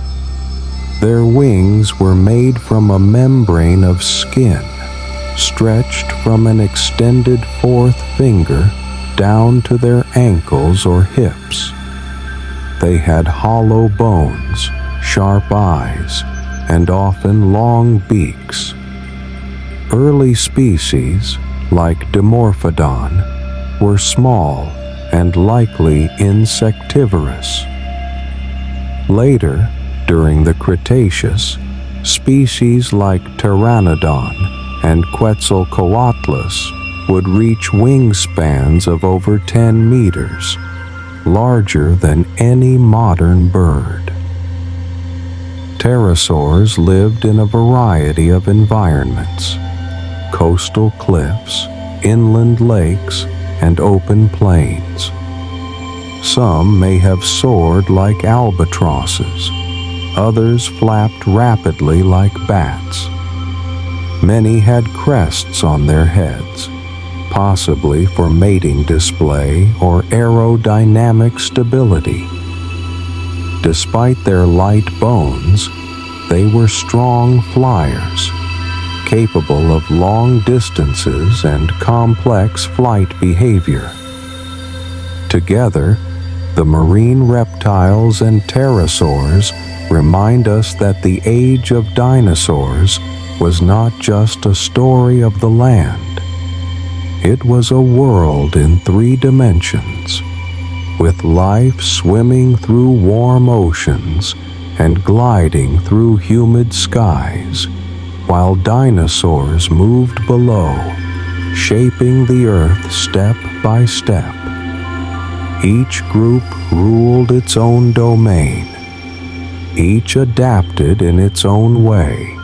Their wings were made from a membrane of skin, stretched from an extended fourth finger down to their ankles or hips. They had hollow bones, sharp eyes, and often long beaks. Early species, like Dimorphodon, were small and likely insectivorous. Later, during the Cretaceous, species like Pteranodon and Quetzalcoatlus would reach wingspans of over 10 meters, larger than any modern bird. Pterosaurs lived in a variety of environments: coastal cliffs, inland lakes, and open plains. Some may have soared like albatrosses, others flapped rapidly like bats. Many had crests on their heads, possibly for mating display or aerodynamic stability. Despite their light bones, they were strong flyers, capable of long distances and complex flight behavior. Together, the marine reptiles and pterosaurs remind us that the age of dinosaurs was not just a story of the land. It was a world in 3 dimensions, with life swimming through warm oceans and gliding through humid skies, while dinosaurs moved below, shaping the earth step by step. Each group ruled its own domain, each adapted in its own way,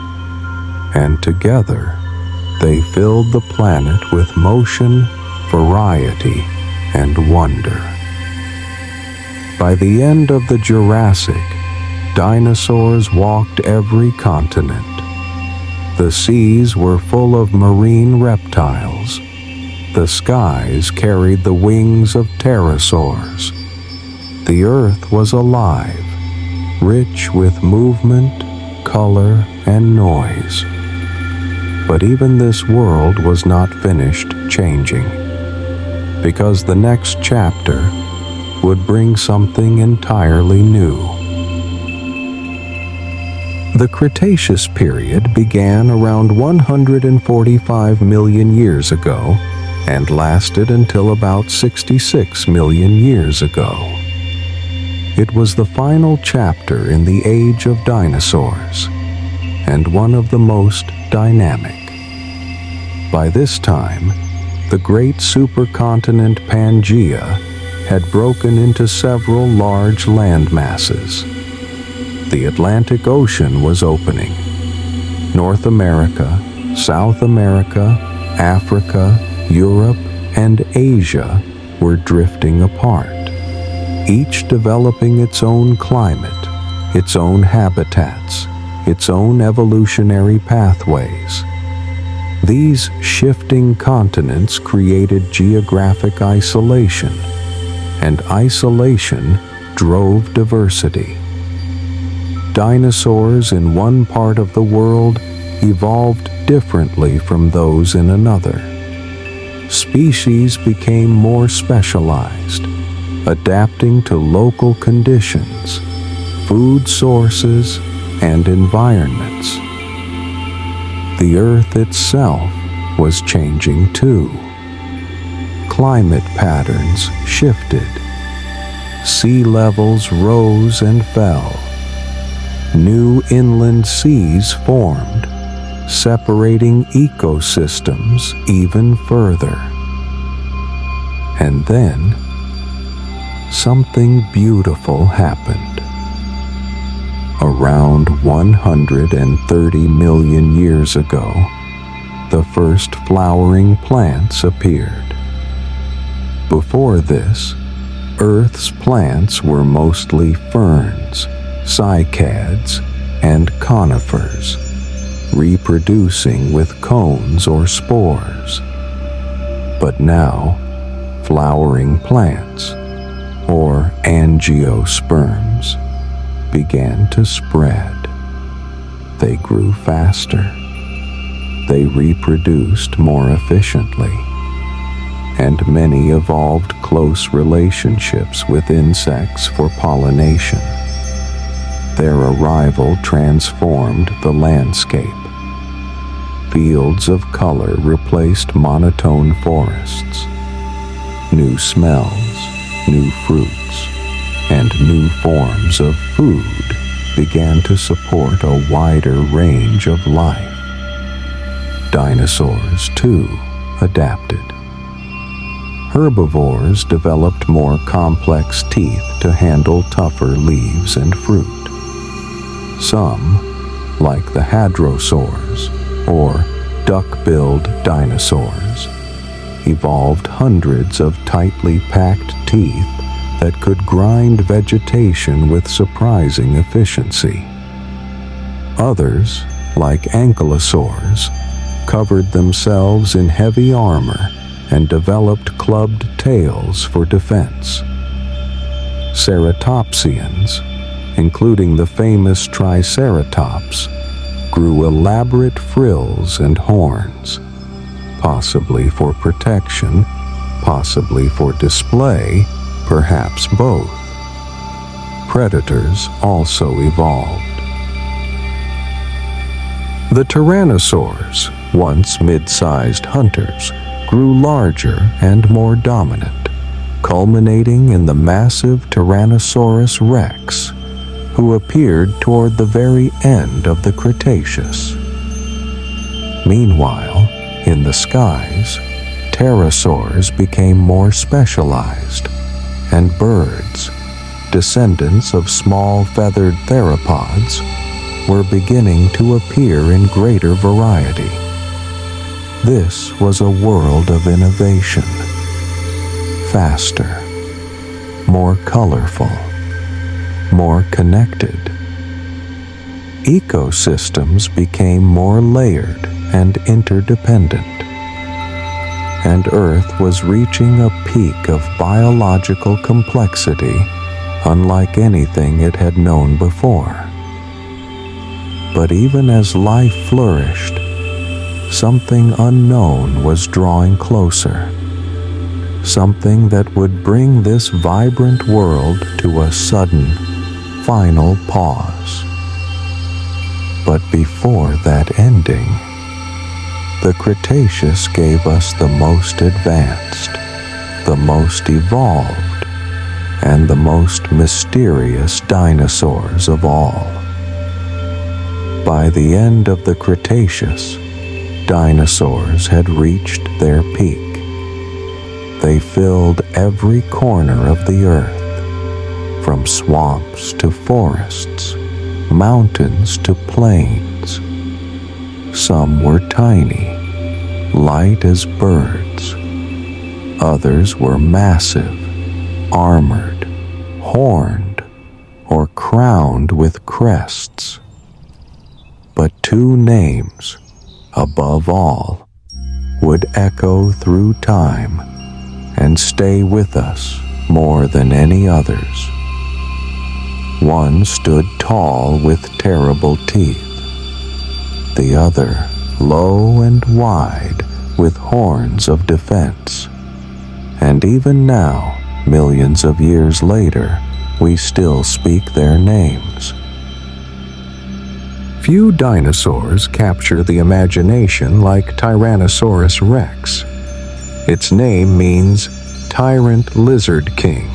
and together they filled the planet with motion, variety, and wonder. By the end of the Jurassic, dinosaurs walked every continent. The seas were full of marine reptiles. The skies carried the wings of pterosaurs. The earth was alive, rich with movement, color, and noise. But even this world was not finished changing, because the next chapter would bring something entirely new. The Cretaceous period began around 145 million years ago and lasted until about 66 million years ago. It was the final chapter in the age of dinosaurs, and one of the most dynamic. By this time, the great supercontinent Pangaea had broken into several large land masses. The Atlantic Ocean was opening. North America, South America, Africa, Europe, and Asia were drifting apart, each developing its own climate, its own habitats, its own evolutionary pathways. These shifting continents created geographic isolation, and isolation drove diversity. Dinosaurs in one part of the world evolved differently from those in another. Species became more specialized, adapting to local conditions, food sources, and environments. The Earth itself was changing too. Climate patterns shifted. Sea levels rose and fell. New inland seas formed, separating ecosystems even further. And then, something beautiful happened. Around 130 million years ago, the first flowering plants appeared. Before this, Earth's plants were mostly ferns, cycads, and conifers, reproducing with cones or spores. But now, flowering plants, or angiosperms, began to spread. They grew faster. They reproduced more efficiently, and many evolved close relationships with insects for pollination. Their arrival transformed the landscape. Fields of color replaced monotone forests. New smells, new fruits, and new forms of food began to support a wider range of life. Dinosaurs, too, adapted. Herbivores developed more complex teeth to handle tougher leaves and fruit. Some, like the hadrosaurs, or duck-billed dinosaurs, evolved hundreds of tightly packed teeth that could grind vegetation with surprising efficiency. Others, like ankylosaurs, covered themselves in heavy armor and developed clubbed tails for defense. Ceratopsians, including the famous Triceratops, grew elaborate frills and horns, possibly for protection, possibly for display, perhaps both. Predators also evolved. The tyrannosaurs, once mid-sized hunters, grew larger and more dominant, culminating in the massive Tyrannosaurus rex, who appeared toward the very end of the Cretaceous. Meanwhile, in the skies, pterosaurs became more specialized, and birds, descendants of small feathered theropods, were beginning to appear in greater variety. This was a world of innovation. Faster, more colorful, more connected. Ecosystems became more layered and interdependent, and Earth was reaching a peak of biological complexity unlike anything it had known before. But even as life flourished, something unknown was drawing closer, something that would bring this vibrant world to a sudden, final pause. But before that ending, the Cretaceous gave us the most advanced, the most evolved, and the most mysterious dinosaurs of all. By the end of the Cretaceous, dinosaurs had reached their peak. They filled every corner of the earth, from swamps to forests, mountains to plains. Some were tiny, light as birds. Others were massive, armored, horned, or crowned with crests. But two names, above all, would echo through time and stay with us more than any others. One stood tall with terrible teeth, the other low and wide with horns of defense. And even now, millions of years later, we still speak their names. Few dinosaurs capture the imagination like Tyrannosaurus rex. Its name means Tyrant Lizard King,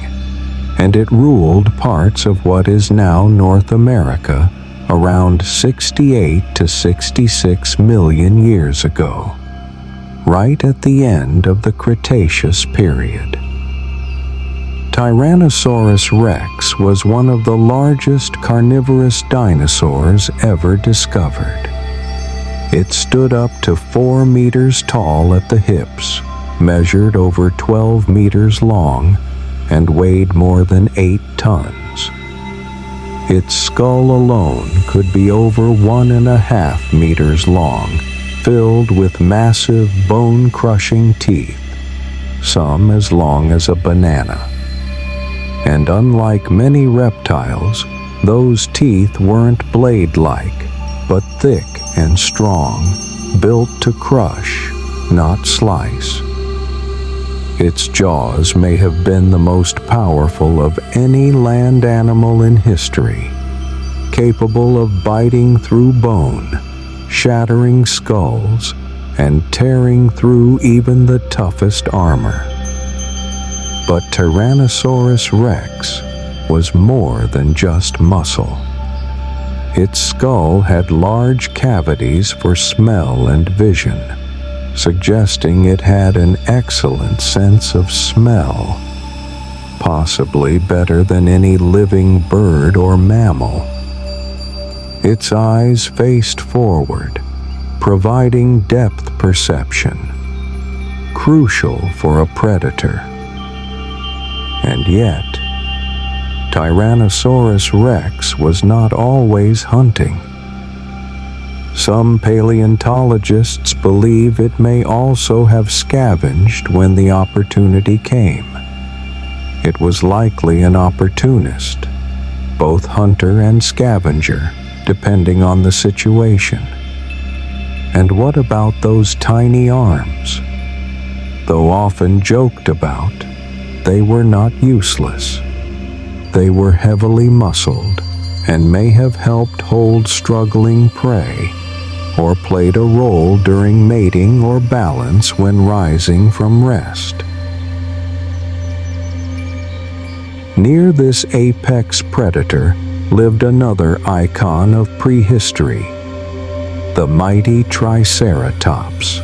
and it ruled parts of what is now North America around 68 to 66 million years ago, right at the end of the Cretaceous period. Tyrannosaurus rex was one of the largest carnivorous dinosaurs ever discovered. It stood up to 4 meters tall at the hips, measured over 12 meters long, and weighed more than 8 tons. Its skull alone could be over 1.5 meters long, filled with massive bone-crushing teeth, some as long as a banana. And unlike many reptiles, those teeth weren't blade-like, but thick and strong, built to crush, not slice. Its jaws may have been the most powerful of any land animal in history, capable of biting through bone, shattering skulls, and tearing through even the toughest armor. But Tyrannosaurus rex was more than just muscle. Its skull had large cavities for smell and vision, suggesting it had an excellent sense of smell, possibly better than any living bird or mammal. Its eyes faced forward, providing depth perception, crucial for a predator. And yet, Tyrannosaurus rex was not always hunting. Some paleontologists believe it may also have scavenged when the opportunity came. It was likely an opportunist, both hunter and scavenger, depending on the situation. And what about those tiny arms? Though often joked about, they were not useless. They were heavily muscled and may have helped hold struggling prey, or played a role during mating or balance when rising from rest. Near this apex predator lived another icon of prehistory, the mighty Triceratops.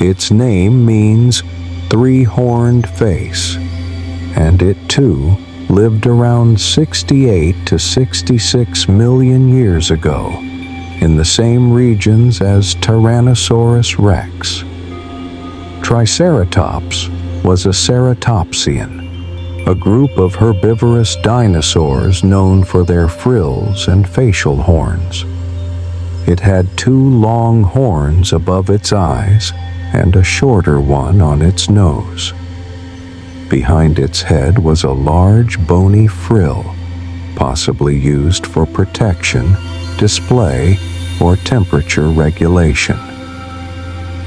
Its name means three-horned face, and it too lived around 68 to 66 million years ago in the same regions as Tyrannosaurus rex. Triceratops was a ceratopsian, a group of herbivorous dinosaurs known for their frills and facial horns. It had 2 long horns above its eyes and a shorter one on its nose. Behind its head was a large bony frill, possibly used for protection, display, or temperature regulation.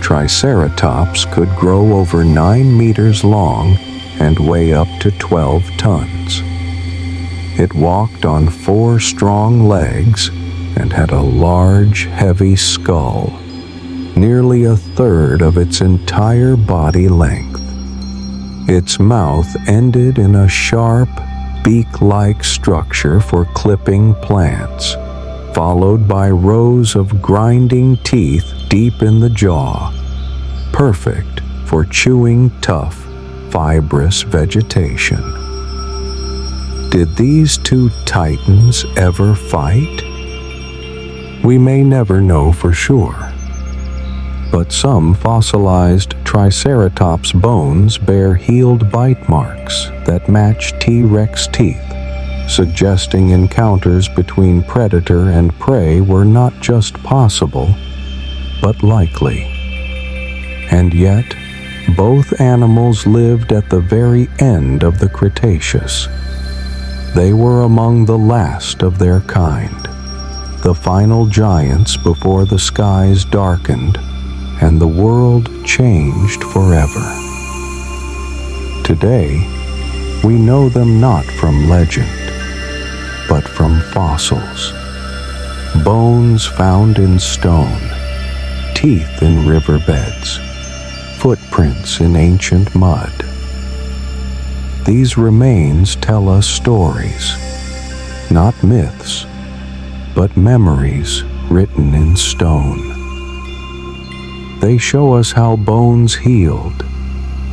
Triceratops could grow over 9 meters long and weigh up to 12 tons. It walked on 4 strong legs and had a large, heavy skull, nearly a third of its entire body length. Its mouth ended in a sharp, beak-like structure for clipping plants, followed by rows of grinding teeth deep in the jaw, perfect for chewing tough, fibrous vegetation. Did these two titans ever fight? We may never know for sure, but some fossilized Triceratops bones bear healed bite marks that match T-Rex teeth, suggesting encounters between predator and prey were not just possible, but likely. And yet, both animals lived at the very end of the Cretaceous. They were among the last of their kind, the final giants before the skies darkened and the world changed forever. Today, we know them not from legend, but from fossils. Bones found in stone, teeth in riverbeds, footprints in ancient mud. These remains tell us stories, not myths, but memories written in stone. They show us how bones healed,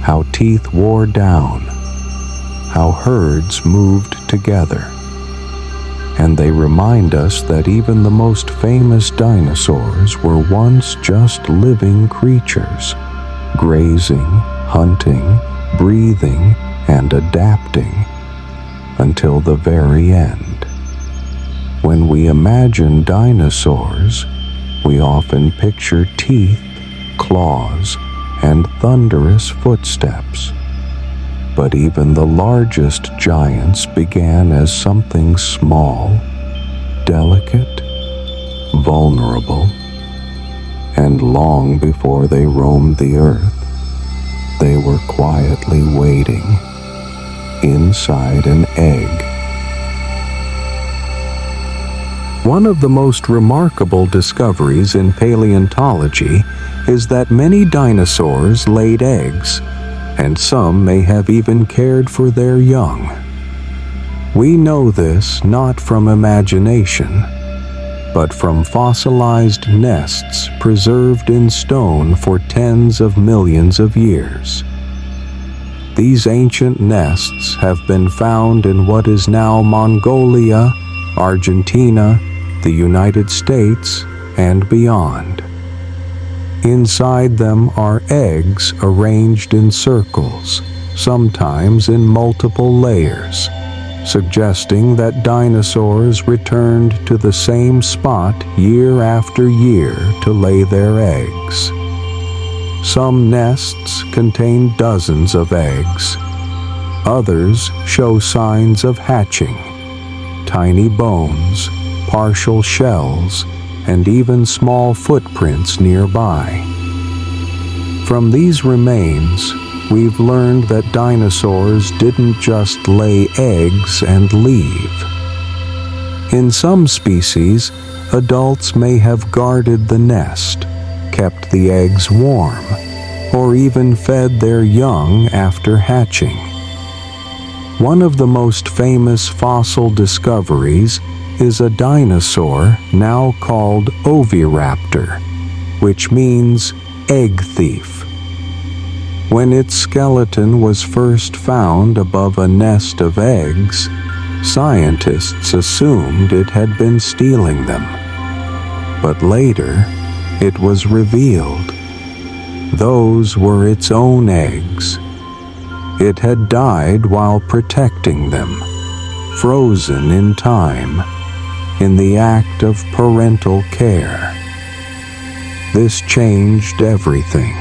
how teeth wore down, how herds moved together. And they remind us that even the most famous dinosaurs were once just living creatures, grazing, hunting, breathing, and adapting until the very end. When we imagine dinosaurs, we often picture teeth, claws, and thunderous footsteps. But even the largest giants began as something small, delicate, vulnerable, and long before they roamed the earth, they were quietly waiting inside an egg. One of the most remarkable discoveries in paleontology is that many dinosaurs laid eggs, and some may have even cared for their young. We know this not from imagination, but from fossilized nests preserved in stone for tens of millions of years. These ancient nests have been found in what is now Mongolia, Argentina, the United States, and beyond. Inside them are eggs arranged in circles, sometimes in multiple layers, suggesting that dinosaurs returned to the same spot year after year to lay their eggs. Some nests contain dozens of eggs. Others show signs of hatching, tiny bones, partial shells, and even small footprints nearby. From these remains, we've learned that dinosaurs didn't just lay eggs and leave. In some species, adults may have guarded the nest, kept the eggs warm, or even fed their young after hatching. One of the most famous fossil discoveries is a dinosaur now called oviraptor, which means egg thief. When its skeleton was first found above a nest of eggs, scientists assumed it had been stealing them. But later, it was revealed those were its own eggs. It had died while protecting them, frozen in time, in the act of parental care. This changed everything.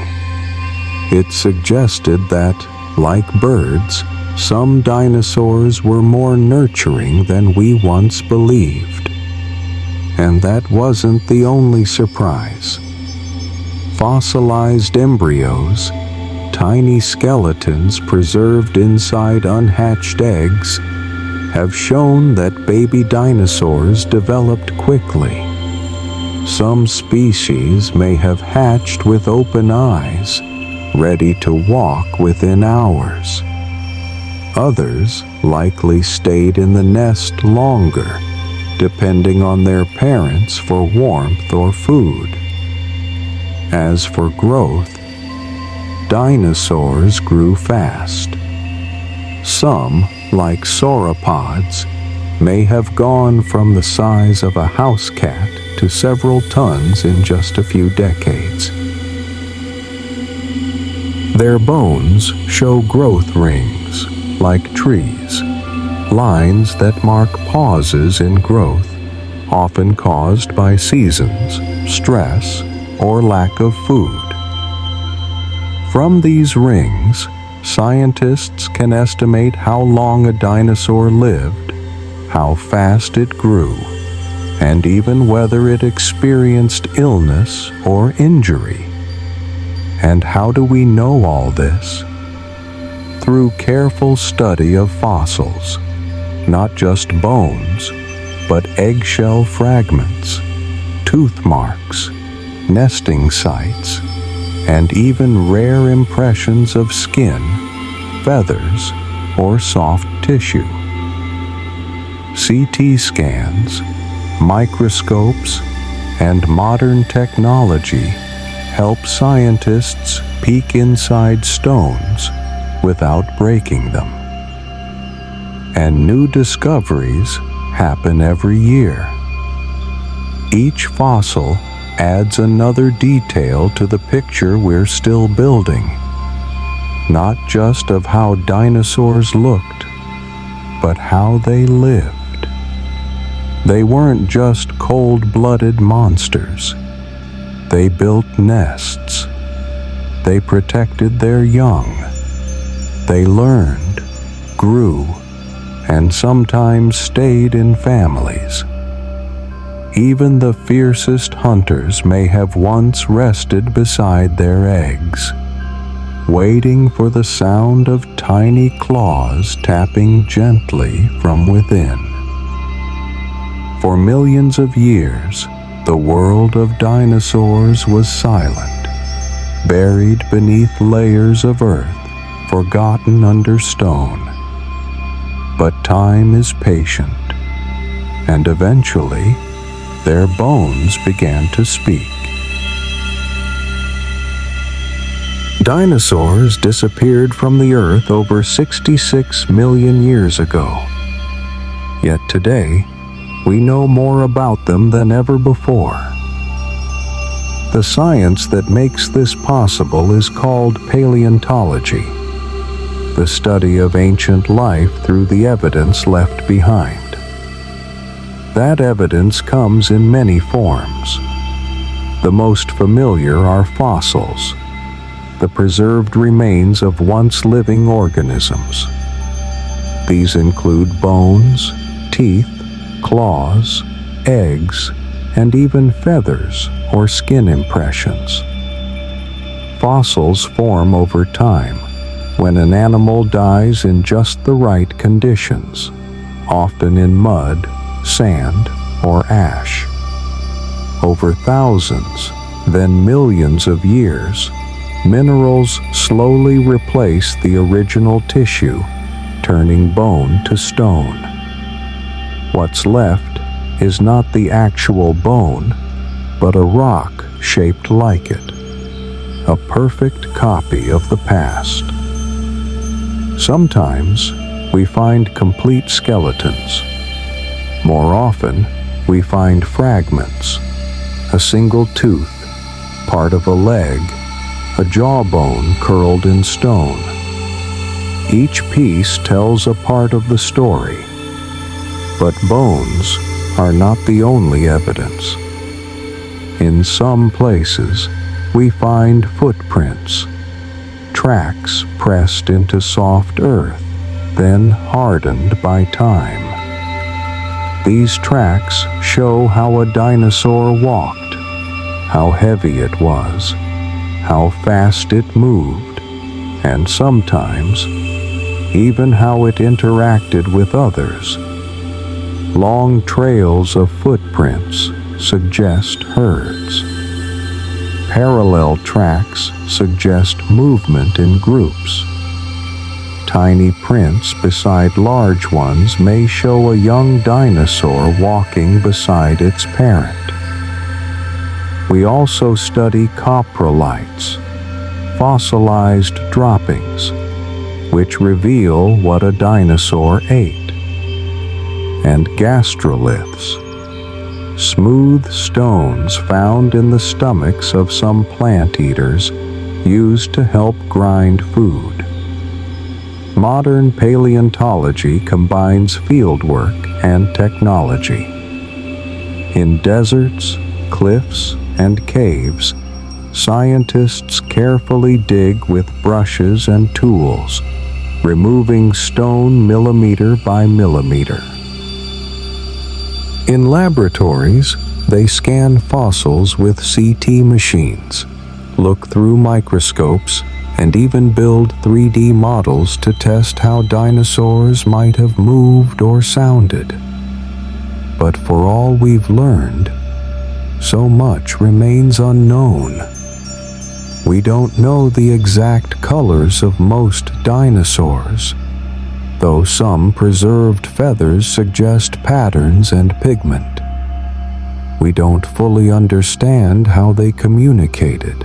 It suggested that, like birds, some dinosaurs were more nurturing than we once believed. And that wasn't the only surprise. Fossilized embryos, tiny skeletons preserved inside unhatched eggs, have shown that baby dinosaurs developed quickly. Some species may have hatched with open eyes, ready to walk within hours. Others likely stayed in the nest longer, depending on their parents for warmth or food. As for growth, dinosaurs grew fast. Some, like sauropods, may have gone from the size of a house cat to several tons in just a few decades. Their bones show growth rings, like trees, lines that mark pauses in growth, often caused by seasons, stress, or lack of food. From these rings, scientists can estimate how long a dinosaur lived, how fast it grew, and even whether it experienced illness or injury. And how do we know all this? Through careful study of fossils, not just bones, but eggshell fragments, tooth marks, nesting sites, and even rare impressions of skin, feathers, or soft tissue. CT scans, microscopes, and modern technology help scientists peek inside stones without breaking them. And new discoveries happen every year. Each fossil adds another detail to the picture we're still building, not just of how dinosaurs looked, but how they lived. They weren't just cold-blooded monsters. They built nests. They protected their young. They learned, grew, and sometimes stayed in families. Even the fiercest hunters may have once rested beside their eggs, waiting for the sound of tiny claws tapping gently from within. For millions of years, the world of dinosaurs was silent, buried beneath layers of earth, forgotten under stone. But time is patient, and eventually, their bones began to speak. Dinosaurs disappeared from the earth over 66 million years ago. Yet today, we know more about them than ever before. The science that makes this possible is called paleontology, the study of ancient life through the evidence left behind. That evidence comes in many forms. The most familiar are fossils, the preserved remains of once living organisms. These include bones, teeth, claws, eggs, and even feathers or skin impressions. Fossils form over time when an animal dies in just the right conditions, often in mud, sand, or ash. Over thousands, then millions of years, minerals slowly replace the original tissue, turning bone to stone. What's left is not the actual bone, but a rock shaped like it, a perfect copy of the past. Sometimes we find complete skeletons. More often, we find fragments, a single tooth, part of a leg, a jawbone curled in stone. Each piece tells a part of the story, but bones are not the only evidence. In some places, we find footprints, tracks pressed into soft earth, then hardened by time. These tracks show how a dinosaur walked, how heavy it was, how fast it moved, and sometimes even how it interacted with others. Long trails of footprints suggest herds. Parallel tracks suggest movement in groups. Tiny prints beside large ones may show a young dinosaur walking beside its parent. We also study coprolites, fossilized droppings, which reveal what a dinosaur ate, and gastroliths, smooth stones found in the stomachs of some plant eaters used to help grind food. Modern paleontology combines fieldwork and technology. In deserts, cliffs, and caves, scientists carefully dig with brushes and tools, removing stone millimeter by millimeter. In laboratories, they scan fossils with CT machines, look through microscopes, and even build 3D models to test how dinosaurs might have moved or sounded. But for all we've learned, so much remains unknown. We don't know the exact colors of most dinosaurs, though some preserved feathers suggest patterns and pigment. We don't fully understand how they communicated.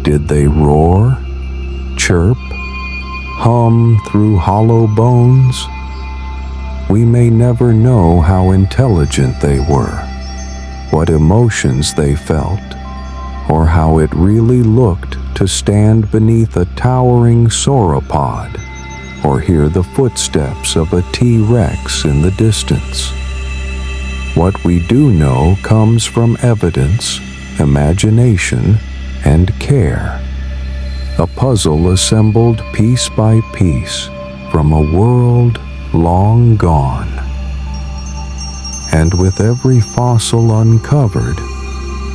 Did they roar, chirp, hum through hollow bones? We may never know how intelligent they were, what emotions they felt, or how it really looked to stand beneath a towering sauropod or hear the footsteps of a T-Rex in the distance. What we do know comes from evidence, imagination, and care. A puzzle assembled piece by piece from a world long gone. And with every fossil uncovered,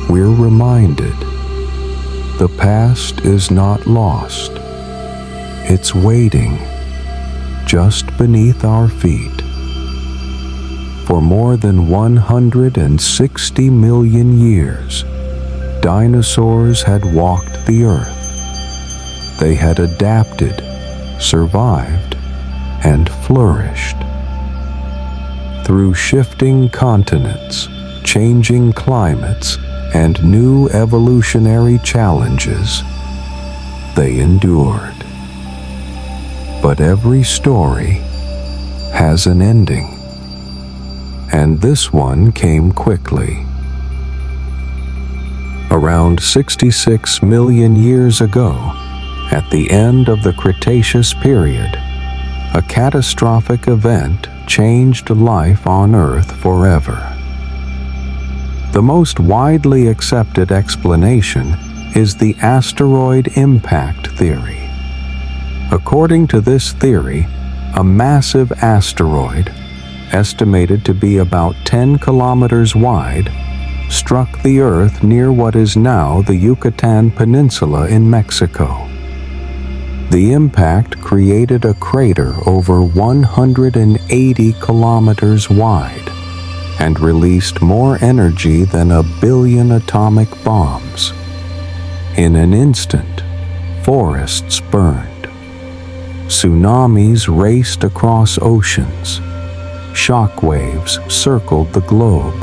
we're reminded the past is not lost. It's waiting just beneath our feet. For more than 160 million years, dinosaurs had walked the earth. They had adapted, survived, and flourished. Through shifting continents, changing climates, and new evolutionary challenges, they endured. But every story has an ending, and this one came quickly. Around 66 million years ago, at the end of the Cretaceous period, a catastrophic event changed life on Earth forever. The most widely accepted explanation is the asteroid impact theory. According to this theory, a massive asteroid, estimated to be about 10 kilometers wide, struck the Earth near what is now the Yucatan Peninsula in Mexico. The impact created a crater over 180 kilometers wide and released more energy than 1 billion atomic bombs. In an instant, forests burned. Tsunamis raced across oceans. Shockwaves circled the globe.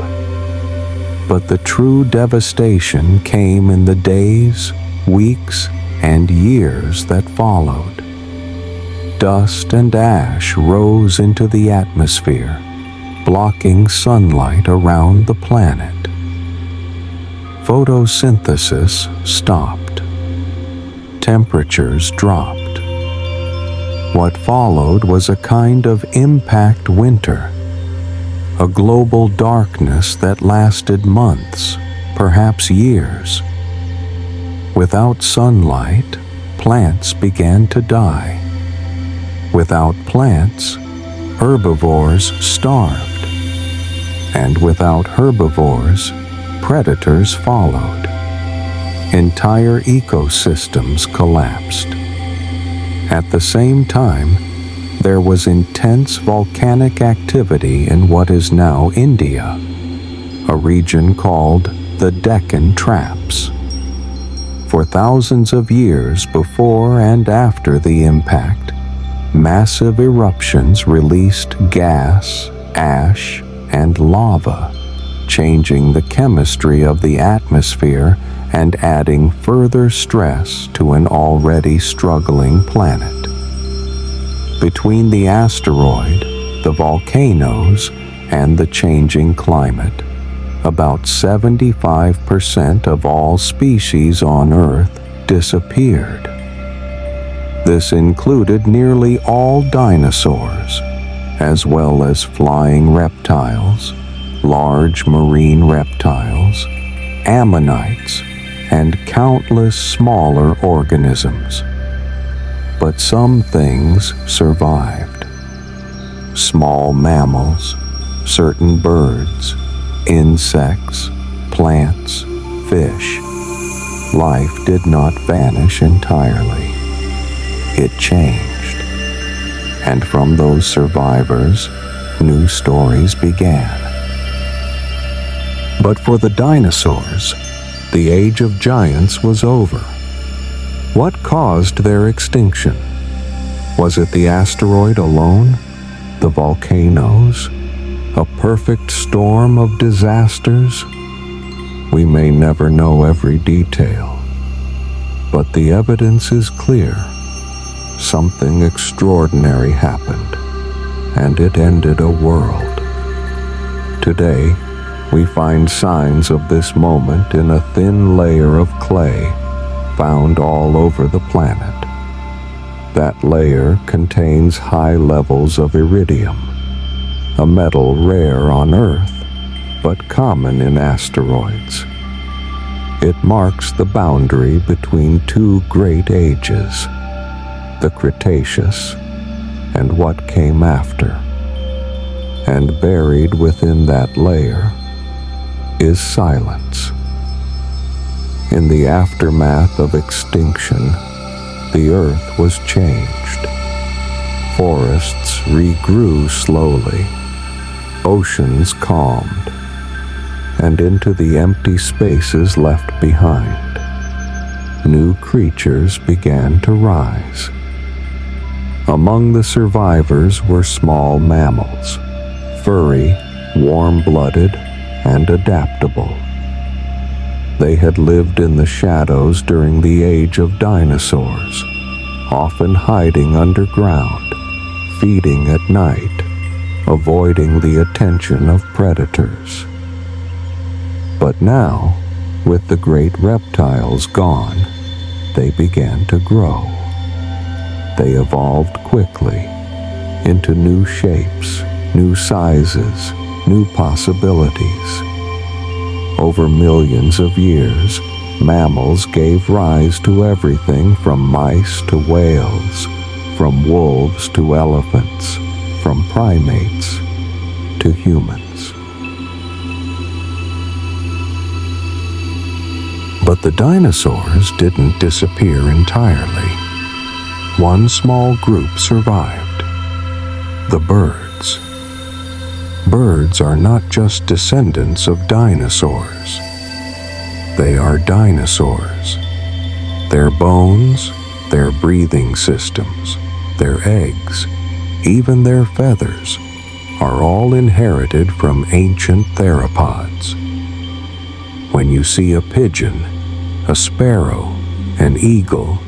But the true devastation came in the days, weeks, and years that followed. Dust and ash rose into the atmosphere, blocking sunlight around the planet. Photosynthesis stopped. Temperatures dropped. What followed was a kind of impact winter, a global darkness that lasted months, perhaps years. Without sunlight, plants began to die. Without plants, herbivores starved. And without herbivores, predators followed. Entire ecosystems collapsed. At the same time, there was intense volcanic activity in what is now India, a region called the Deccan Traps. For thousands of years before and after the impact, massive eruptions released gas, ash, and lava, changing the chemistry of the atmosphere and adding further stress to an already struggling planet. Between the asteroid, the volcanoes, and the changing climate, about 75% of all species on Earth disappeared. This included nearly all dinosaurs, as well as flying reptiles, large marine reptiles, ammonites, and countless smaller organisms. But some things survived. Small mammals, certain birds, insects, plants, fish. Life did not vanish entirely. It changed. And from those survivors, new stories began. But for the dinosaurs, the age of giants was over. What caused their extinction? Was it the asteroid alone? The volcanoes? A perfect storm of disasters? We may never know every detail, but the evidence is clear. Something extraordinary happened, and it ended a world. Today, we find signs of this moment in a thin layer of clay found all over the planet. That layer contains high levels of iridium, a metal rare on Earth, but common in asteroids. It marks the boundary between two great ages, the Cretaceous and what came after. And buried within that layer is silence. In the aftermath of extinction, the Earth was changed. Forests regrew slowly, oceans calmed, and into the empty spaces left behind, new creatures began to rise. Among the survivors were small mammals, furry, warm-blooded, and adaptable. They had lived in the shadows during the age of dinosaurs, often hiding underground, feeding at night, avoiding the attention of predators. But now, with the great reptiles gone, they began to grow. They evolved quickly into new shapes, new sizes, new possibilities. Over millions of years, mammals gave rise to everything from mice to whales, from wolves to elephants, from primates to humans. But the dinosaurs didn't disappear entirely. One small group survived: the birds. Birds are not just descendants of dinosaurs. They are dinosaurs. Their bones, their breathing systems, their eggs, even their feathers, are all inherited from ancient theropods. When you see a pigeon, a sparrow, an eagle,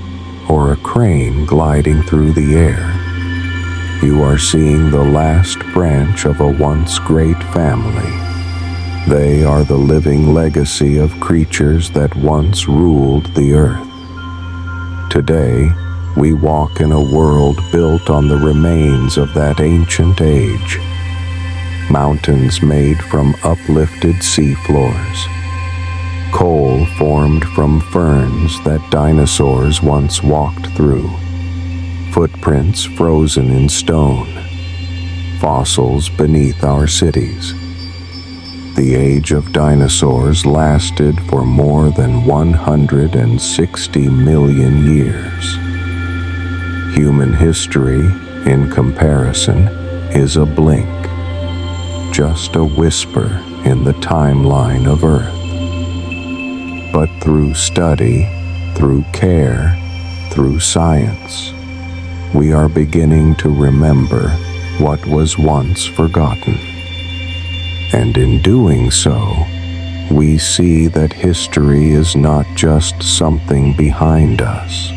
or a crane gliding through the air, you are seeing the last branch of a once great family. They are the living legacy of creatures that once ruled the earth. Today, we walk in a world built on the remains of that ancient age. Mountains made from uplifted seafloors. Coal formed from ferns that dinosaurs once walked through. Footprints frozen in stone. Fossils beneath our cities. The age of dinosaurs lasted for more than 160 million years. Human history, in comparison, is a blink, just a whisper in the timeline of Earth. But through study, through care, through science, we are beginning to remember what was once forgotten. And in doing so, we see that history is not just something behind us.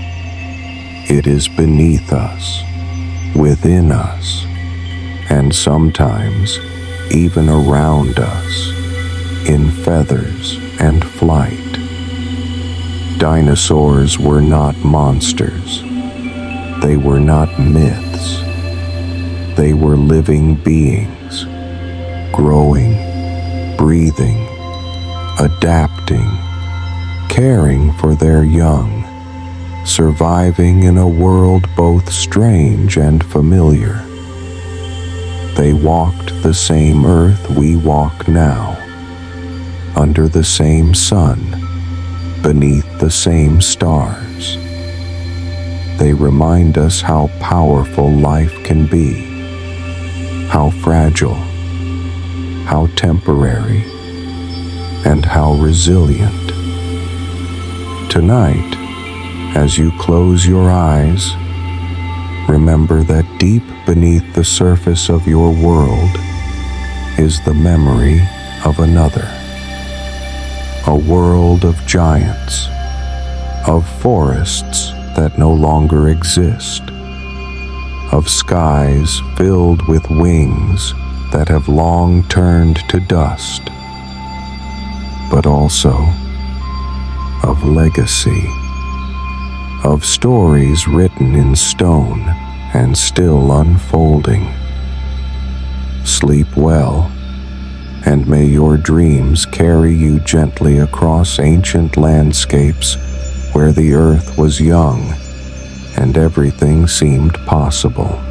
It is beneath us, within us, and sometimes even around us, in feathers and flight. Dinosaurs were not monsters. They were not myths. They were living beings, growing, breathing, adapting, caring for their young, surviving in a world both strange and familiar. They walked the same earth we walk now, under the same sun, beneath the same stars. They remind us how powerful life can be, how fragile, how temporary, and how resilient. Tonight, as you close your eyes, remember that deep beneath the surface of your world is the memory of another. A world of giants, of forests that no longer exist, of skies filled with wings that have long turned to dust, but also of legacy, of stories written in stone and still unfolding. Sleep well, and may your dreams carry you gently across ancient landscapes where the earth was young and everything seemed possible.